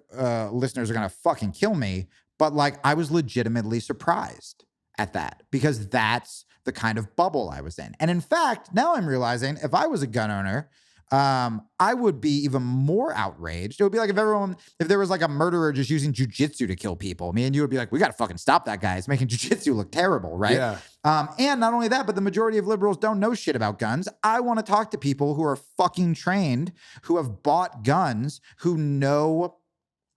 listeners are going to fucking kill me. But like, I was legitimately surprised at that because that's the kind of bubble I was in. And in fact, now I'm realizing if I was a gun owner, I would be even more outraged. It would be like if there was like a murderer just using jiu-jitsu to kill people, me and you would be like, we got to fucking stop that guy. It's making jiu-jitsu look terrible, right? Yeah. And not only that, but the majority of liberals don't know shit about guns. I want to talk to people who are fucking trained, who have bought guns, who know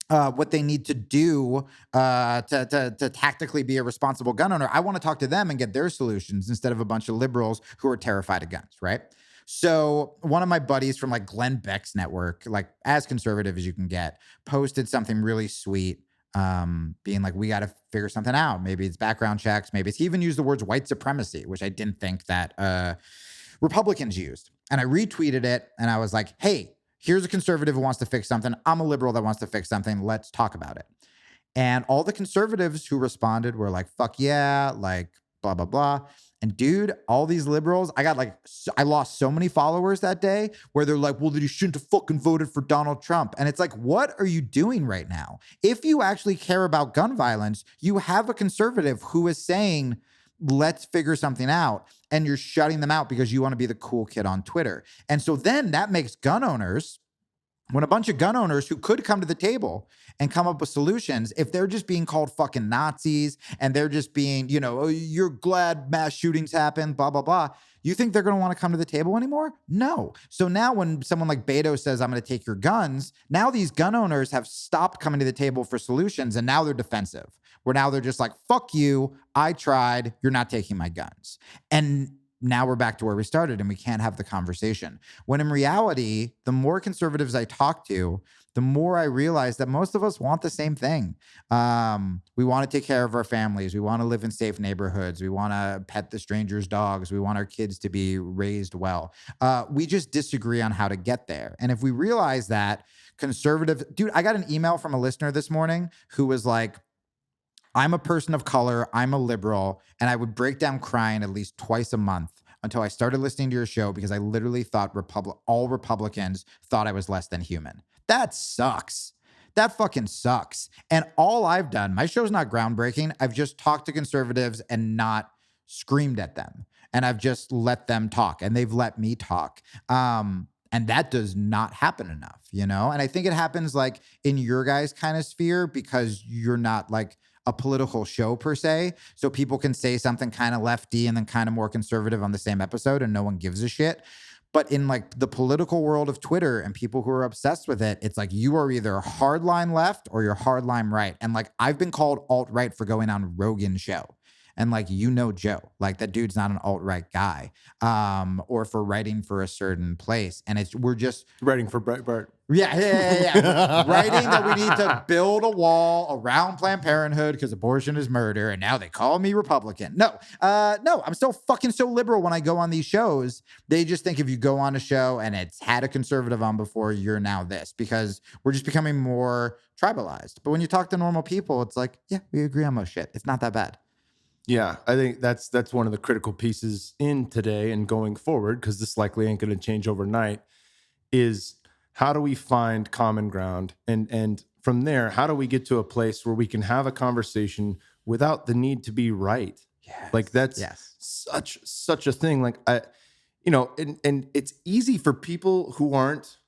what they need to do to tactically be a responsible gun owner. I want to talk to them and get their solutions instead of a bunch of liberals who are terrified of guns, right? So one of my buddies from like Glenn Beck's network, like as conservative as you can get, posted something really sweet, being like, we got to figure something out. Maybe it's background checks. Maybe he even used the words white supremacy, which I didn't think that Republicans used. And I retweeted it and I was like, hey, here's a conservative who wants to fix something. I'm a liberal that wants to fix something. Let's talk about it. And all the conservatives who responded were like, fuck yeah, like blah, blah, blah. And dude, all these liberals, I lost so many followers that day where they're like, well, you shouldn't have fucking voted for Donald Trump. And it's like, what are you doing right now? If you actually care about gun violence, you have a conservative who is saying, let's figure something out. And you're shutting them out because you want to be the cool kid on Twitter. And so then that makes gun owners, when a bunch of gun owners who could come to the table and come up with solutions, if they're just being called fucking Nazis and they're just being, oh, you're glad mass shootings happen, blah, blah, blah. You think they're going to want to come to the table anymore? No. So now when someone like Beto says, I'm going to take your guns, now these gun owners have stopped coming to the table for solutions and now they're defensive. where now they're just like, fuck you, I tried, you're not taking my guns. And now we're back to where we started and we can't have the conversation. When in reality, the more conservatives I talk to, the more I realize that most of us want the same thing. We want to take care of our families. We want to live in safe neighborhoods. We want to pet the strangers' dogs. We want our kids to be raised well. We just disagree on how to get there. And if we realize that dude, I got an email from a listener this morning who was like, I'm a person of color, I'm a liberal, and I would break down crying at least twice a month until I started listening to your show because I literally thought all Republicans thought I was less than human. That sucks. That fucking sucks. And all I've done, my show's not groundbreaking. I've just talked to conservatives and not screamed at them. And I've just let them talk and they've let me talk. And that does not happen enough, you know? And I think it happens like in your guys' kind of sphere because you're not like a political show per se. So people can say something kind of lefty and then kind of more conservative on the same episode and no one gives a shit. But in like the political world of Twitter and people who are obsessed with it, it's like you are either hardline left or you're hardline right. And like I've been called alt-right for going on Rogan's show. And like, you know, Joe, like that dude's not an alt-right guy, or for writing for a certain place. And we're just writing for Breitbart. Yeah. Writing that we need to build a wall around Planned Parenthood because abortion is murder. And now they call me Republican. No, I'm still fucking so liberal when I go on these shows. They just think if you go on a show and it's had a conservative on before, you're now this, because we're just becoming more tribalized. But when you talk to normal people, it's like, yeah, we agree on most shit. It's not that bad. Yeah, I think that's one of the critical pieces in today and going forward, because this likely ain't going to change overnight, is how do we find common ground? And from there, how do we get to a place where we can have a conversation without the need to be right? Yes. Like that's such a thing. Like and it's easy for people who aren't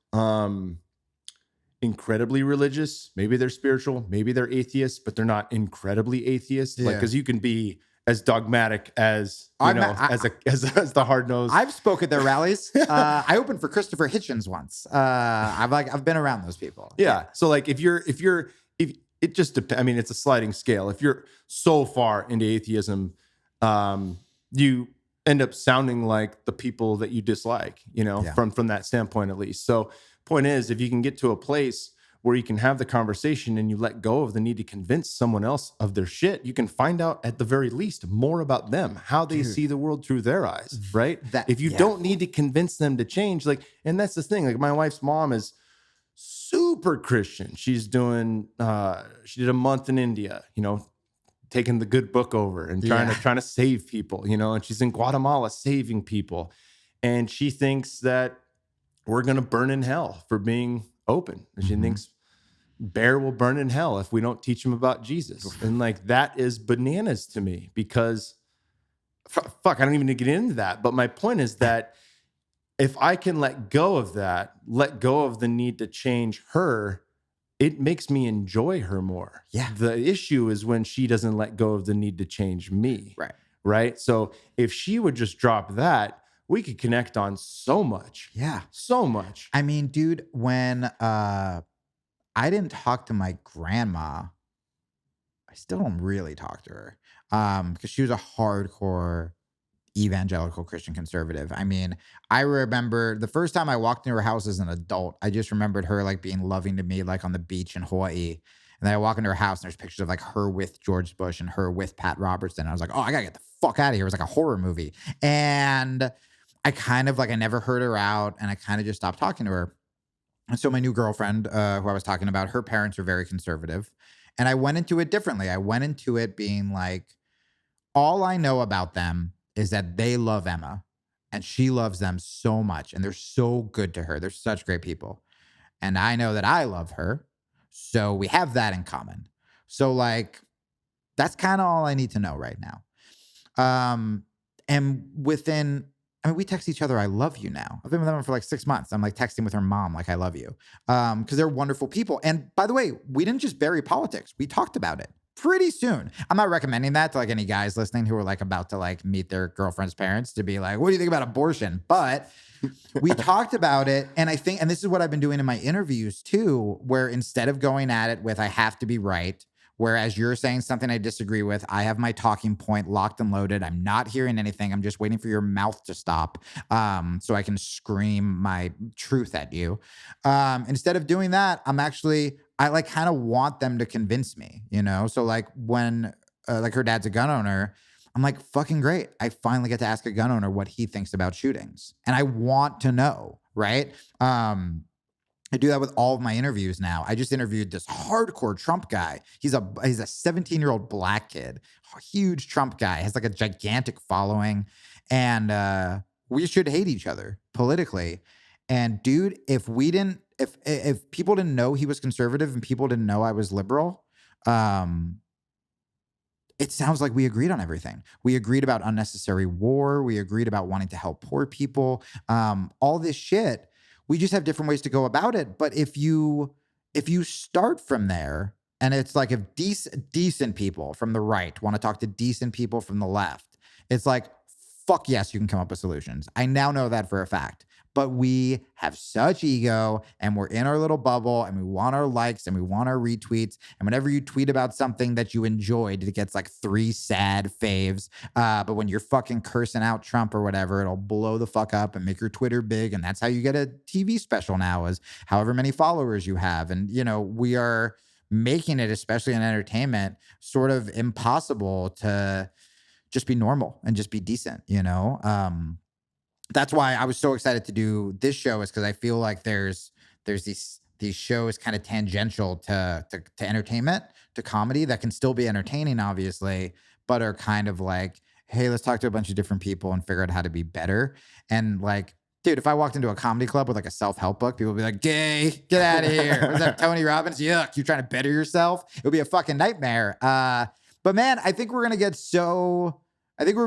incredibly religious. Maybe they're spiritual, maybe they're atheists, but they're not incredibly atheist. Yeah. Like, because you can be as dogmatic as as the hard nose. I've spoke at their rallies. I opened for Christopher Hitchens once. I've been around those people. Yeah. So like if it just depends. I mean, it's a sliding scale. If you're so far into atheism, you end up sounding like the people that you dislike. From that standpoint at least. So point is, if you can get to a place where you can have the conversation and you let go of the need to convince someone else of their shit, you can find out at the very least more about them, how they see the world through their eyes, right? If you don't need to convince them to change, like, and that's the thing, like my wife's mom is super Christian. She's doing, she did a month in India, taking the good book over and trying to save people, and she's in Guatemala saving people. And she thinks that we're going to burn in hell for being open. And she thinks Bear will burn in hell if we don't teach him about Jesus. And like, that is bananas to me because fuck, I don't even need to get into that. But my point is that if I can let go of that, let go of the need to change her, it makes me enjoy her more. Yeah. The issue is when she doesn't let go of the need to change me. Right. So if she would just drop that, we could connect on so much. Yeah. So much. I mean, dude, when I didn't talk to my grandma, I still don't really talk to her because she was a hardcore evangelical Christian conservative. I mean, I remember the first time I walked into her house as an adult, I just remembered her like being loving to me, like on the beach in Hawaii. And then I walk into her house and there's pictures of like her with George Bush and her with Pat Robertson. I was like, oh, I gotta get the fuck out of here. It was like a horror movie. And I kind of like, I never heard her out and I kind of just stopped talking to her. And so my new girlfriend, who I was talking about, her parents are very conservative. And I went into it differently. I went into it being like, all I know about them is that they love Emma and she loves them so much. And they're so good to her. They're such great people. And I know that I love her. So we have that in common. So like, that's kind of all I need to know right now. And we text each other, I love you now. I've been with them for like 6 months. I'm like texting with her mom, like, I love you. Because they're wonderful people. And by the way, we didn't just bury politics. We talked about it pretty soon. I'm not recommending that to like any guys listening who are like about to like meet their girlfriend's parents to be like, what do you think about abortion? But we talked about it. And I think, and this is what I've been doing in my interviews too, where instead of going at it with, I have to be right, Whereas you're saying something I disagree with, I have my talking point locked and loaded. I'm not hearing anything. I'm just waiting for your mouth to stop so I can scream my truth at you. Instead of doing that, I like kind of want them to convince me, you know? So like when like her dad's a gun owner, I'm like, fucking great. I finally get to ask a gun owner what he thinks about shootings. And I want to know, right? I do that with all of my interviews now. I just interviewed this hardcore Trump guy. He's a 17-year-old black kid, a huge Trump guy, has like a gigantic following, and we should hate each other politically. And dude, if people didn't know he was conservative and people didn't know I was liberal, it sounds like we agreed on everything. We agreed about unnecessary war. We agreed about wanting to help poor people. All this shit. We just have different ways to go about it. But if you start from there, and it's like if decent people from the right want to talk to decent people from the left, it's like, fuck yes, you can come up with solutions. I now know that for a fact. But we have such ego and we're in our little bubble and we want our likes and we want our retweets. And whenever you tweet about something that you enjoyed, it gets like 3 sad faves. But when you're fucking cursing out Trump or whatever, it'll blow the fuck up and make your Twitter big. And that's how you get a TV special now, is however many followers you have. And, you know, we are making it, especially in entertainment, sort of impossible to just be normal and just be decent, you know? That's why I was so excited to do this show, is because I feel like there's these shows kind of tangential to entertainment, to comedy, that can still be entertaining, obviously, but are kind of like, hey, let's talk to a bunch of different people and figure out how to be better. And like, dude, if I walked into a comedy club with like a self-help book, people would be like, gay, get out of here. Was that Tony Robbins? Yuck, you're trying to better yourself? It would be a fucking nightmare. But man, I think we're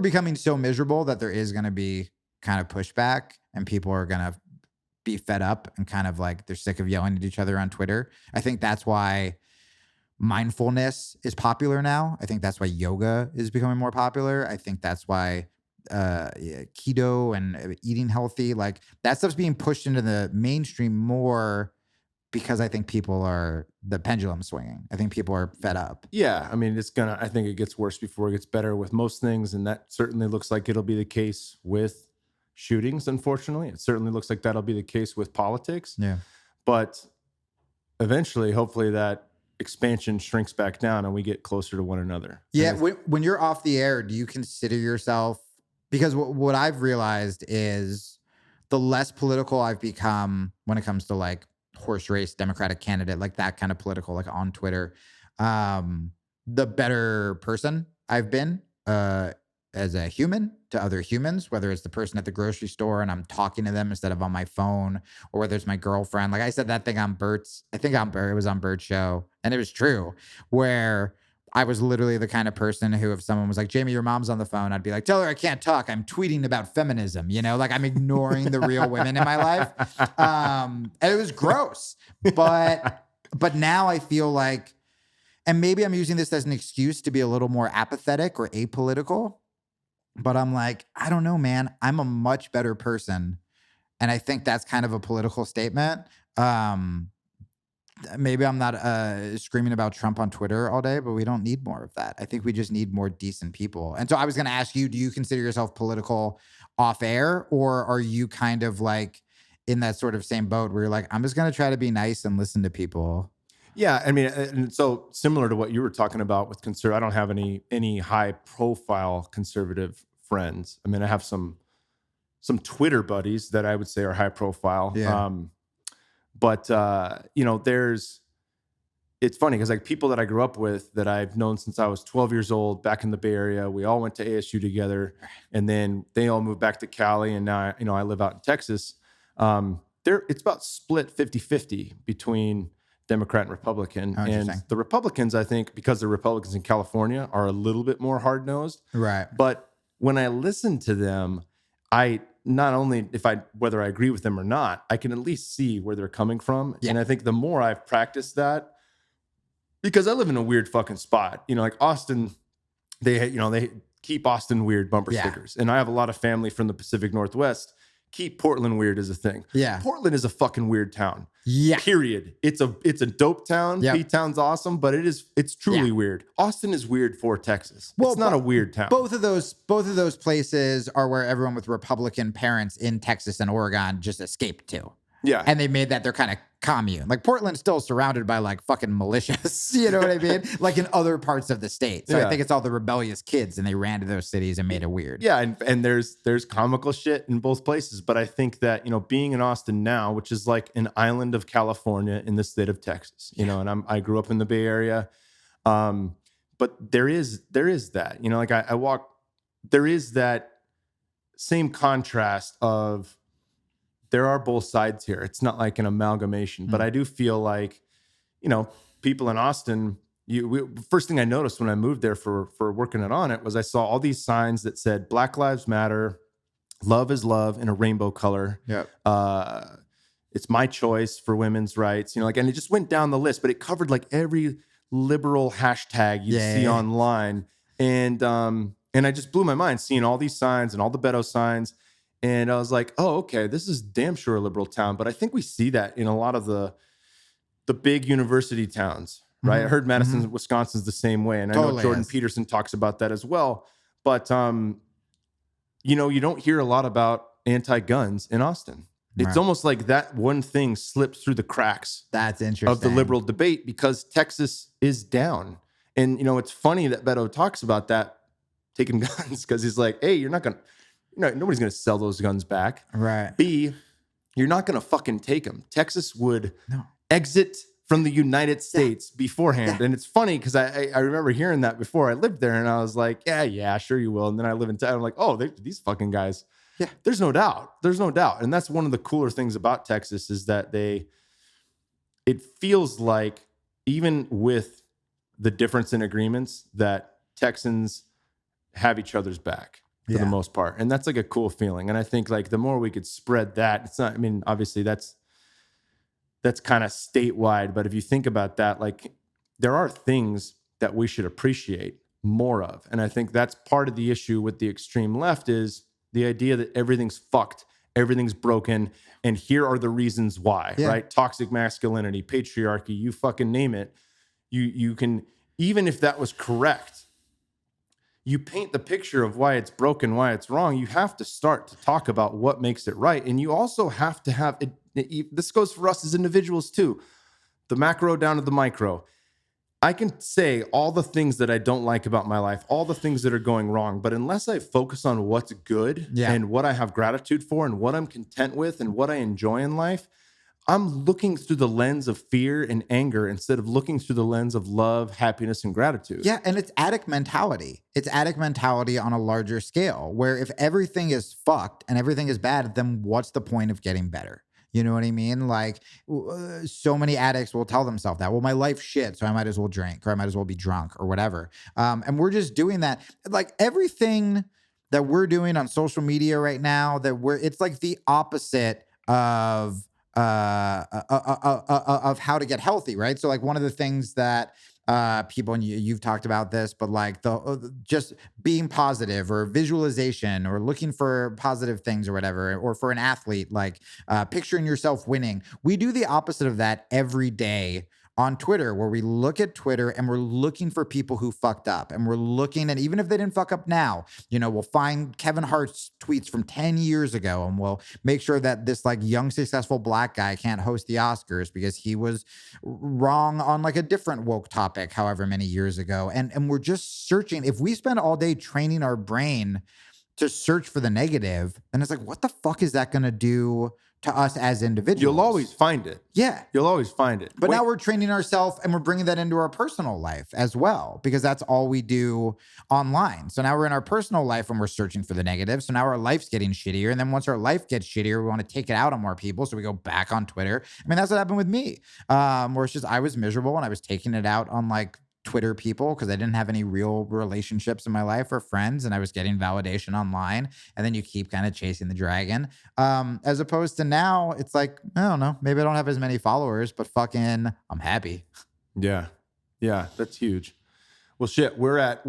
becoming so miserable that there is going to be kind of pushback, and people are going to be fed up and kind of like they're sick of yelling at each other on Twitter. I think that's why mindfulness is popular now. I think that's why yoga is becoming more popular. I think that's why keto and eating healthy, like that stuff's being pushed into the mainstream more, because I think the pendulum swinging. I think people are fed up. Yeah. I mean, I think it gets worse before it gets better with most things. And that certainly looks like it'll be the case with shootings, unfortunately. It certainly looks like that'll be the case with politics. Yeah. But eventually, hopefully, that expansion shrinks back down and we get closer to one another. Yeah. When you're off the air, do you consider yourself, because what I've realized is the less political I've become when it comes to like horse race, Democratic candidate, like that kind of political, like on Twitter, the better person I've been as a human to other humans, whether it's the person at the grocery store and I'm talking to them instead of on my phone, or whether it's my girlfriend. Like I said that thing on it was on Bert's show, and it was true, where I was literally the kind of person who, if someone was like, Jaime, your mom's on the phone, I'd be like, tell her I can't talk. I'm tweeting about feminism, you know, like I'm ignoring the real women in my life. And it was gross, but now I feel like, and maybe I'm using this as an excuse to be a little more apathetic or apolitical, but I'm like, I don't know, man, I'm a much better person. And I think that's kind of a political statement. Maybe I'm not screaming about Trump on Twitter all day, but we don't need more of that. I think we just need more decent people. And so I was going to ask you, do you consider yourself political off air, or are you kind of like in that sort of same boat where you're like, I'm just going to try to be nice and listen to people? Yeah, I mean, and so similar to what you were talking about with conservative, I don't have any high profile conservative friends. I mean, I have some Twitter buddies that I would say are high profile. Yeah. But you know, it's funny because like people that I grew up with that I've known since I was 12 years old back in the Bay Area, we all went to ASU together, and then they all moved back to Cali, and now I live out in Texas. It's about split 50-50 between Democrat and Republican. And the Republicans, I think, because the Republicans in California are a little bit more hard-nosed. Right. But when I listen to them, I not only whether I agree with them or not, I can at least see where they're coming from. Yeah. And I think the more I've practiced that, because I live in a weird fucking spot, you know, like Austin, they keep Austin weird bumper stickers. And I have a lot of family from the Pacific Northwest. Keep Portland weird as a thing. Yeah. Portland is a fucking weird town. Yeah. Period. It's a dope town. Yep. P-Town's awesome, but it's truly weird. Austin is weird for Texas. Well, it's not a weird town. Both of those places are where everyone with Republican parents in Texas and Oregon just escaped to. Yeah. And they made that their kind of commune. Like Portland's still surrounded by like fucking militias, you know what I mean? Like in other parts of the state. So I think it's all the rebellious kids and they ran to those cities and made it weird. Yeah. And there's comical shit in both places. But I think that, being in Austin now, which is like an island of California in the state of Texas, and I grew up in the Bay Area. But there is that, like I walk, there is that same contrast of, there are both sides here. It's not like an amalgamation, but I do feel like, people in Austin, first thing I noticed when I moved there for working at Onnit was I saw all these signs that said Black Lives Matter, love is love in a rainbow color. Yeah. It's my choice for women's rights, and it just went down the list, but it covered like every liberal hashtag you see online. And I just blew my mind seeing all these signs and all the Beto signs. And I was like, oh, okay, this is damn sure a liberal town. But I think we see that in a lot of the big university towns, right? I heard Madison, Wisconsin's the same way. And I know Jordan Peterson talks about that as well. But, you don't hear a lot about anti-guns in Austin. It's almost like that one thing slips through the cracks. That's interesting. Of the liberal debate because Texas is down. And, it's funny that Beto talks about that, taking guns, because he's like, hey, you're not going to, nobody's going to sell those guns back. Right. B, you're not going to fucking take them. Texas would exit from the United States beforehand. And it's funny because I remember hearing that before I lived there and I was like, yeah, sure you will. And then I live in town. I'm like, oh, these fucking guys. Yeah. There's no doubt. And that's one of the cooler things about Texas is that it feels like even with the difference in agreements that Texans have each other's back. For the most part. And that's like a cool feeling. And I think like the more we could spread that, it's not, obviously that's kind of statewide, but if you think about that, like there are things that we should appreciate more of. And I think that's part of the issue with the extreme left is the idea that everything's fucked, everything's broken, and here are the reasons why, right? Toxic masculinity, patriarchy, you fucking name it. You can, even if that was correct, you paint the picture of why it's broken, why it's wrong. You have to start to talk about what makes it right. And you also have to have it. This goes for us as individuals too. The macro down to the micro. I can say all the things that I don't like about my life, all the things that are going wrong, but unless I focus on what's good and what I have gratitude for and what I'm content with and what I enjoy in life, I'm looking through the lens of fear and anger instead of looking through the lens of love, happiness, and gratitude. Yeah, and it's addict mentality. It's addict mentality on a larger scale, where if everything is fucked and everything is bad, then what's the point of getting better? You know what I mean? Like, so many addicts will tell themselves that, well, my life's shit, so I might as well drink or I might as well be drunk or whatever. And we're just doing that. Like everything that we're doing on social media right now, it's like the opposite of how to get healthy, right? So like one of the things that people, and you've talked about this, but like just being positive or visualization or looking for positive things or whatever, or for an athlete, like picturing yourself winning. We do the opposite of that every day on Twitter, where we look at Twitter and we're looking for people who fucked up, and we're looking, and even if they didn't fuck up now, we'll find Kevin Hart's tweets from 10 years ago, and we'll make sure that this like young, successful black guy can't host the Oscars because he was wrong on like a different woke topic, however many years ago. And we're just searching. If we spend all day training our brain to search for the negative, then it's like, what the fuck is that going to do to us as individuals? You'll always find it. Yeah. You'll always find it. But now we're training ourselves and we're bringing that into our personal life as well, because that's all we do online. So now we're in our personal life and we're searching for the negative. So now our life's getting shittier. And then once our life gets shittier, we want to take it out on more people. So we go back on Twitter. I mean, that's what happened with me. Where it's just, I was miserable and I was taking it out on like Twitter people because I didn't have any real relationships in my life or friends, and I was getting validation online. And then you keep kind of chasing the dragon. As opposed to now, it's like, I don't know, maybe I don't have as many followers, but fucking I'm happy. Yeah. Yeah, that's huge. Well, shit, we're at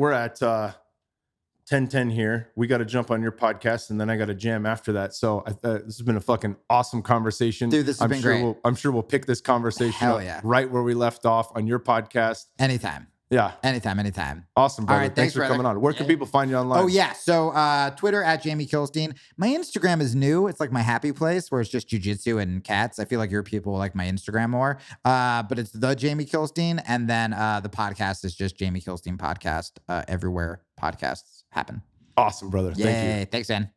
10:10 here. We got to jump on your podcast, and then I got to jam after that. So this has been a fucking awesome conversation. Dude, this has been great. I'm sure we'll pick this conversation up right where we left off on your podcast. Anytime. Yeah. Anytime. Awesome, brother. All right, thanks for coming on. Where can people find you online? Oh, yeah. So Twitter at Jaime Kilstein. My Instagram is new. It's like my happy place where it's just jiu-jitsu and cats. I feel like your people like my Instagram more. But it's the Jaime Kilstein. And then the podcast is just Jaime Kilstein Podcast everywhere podcasts happen. Awesome, brother. Thank you. Thanks, man.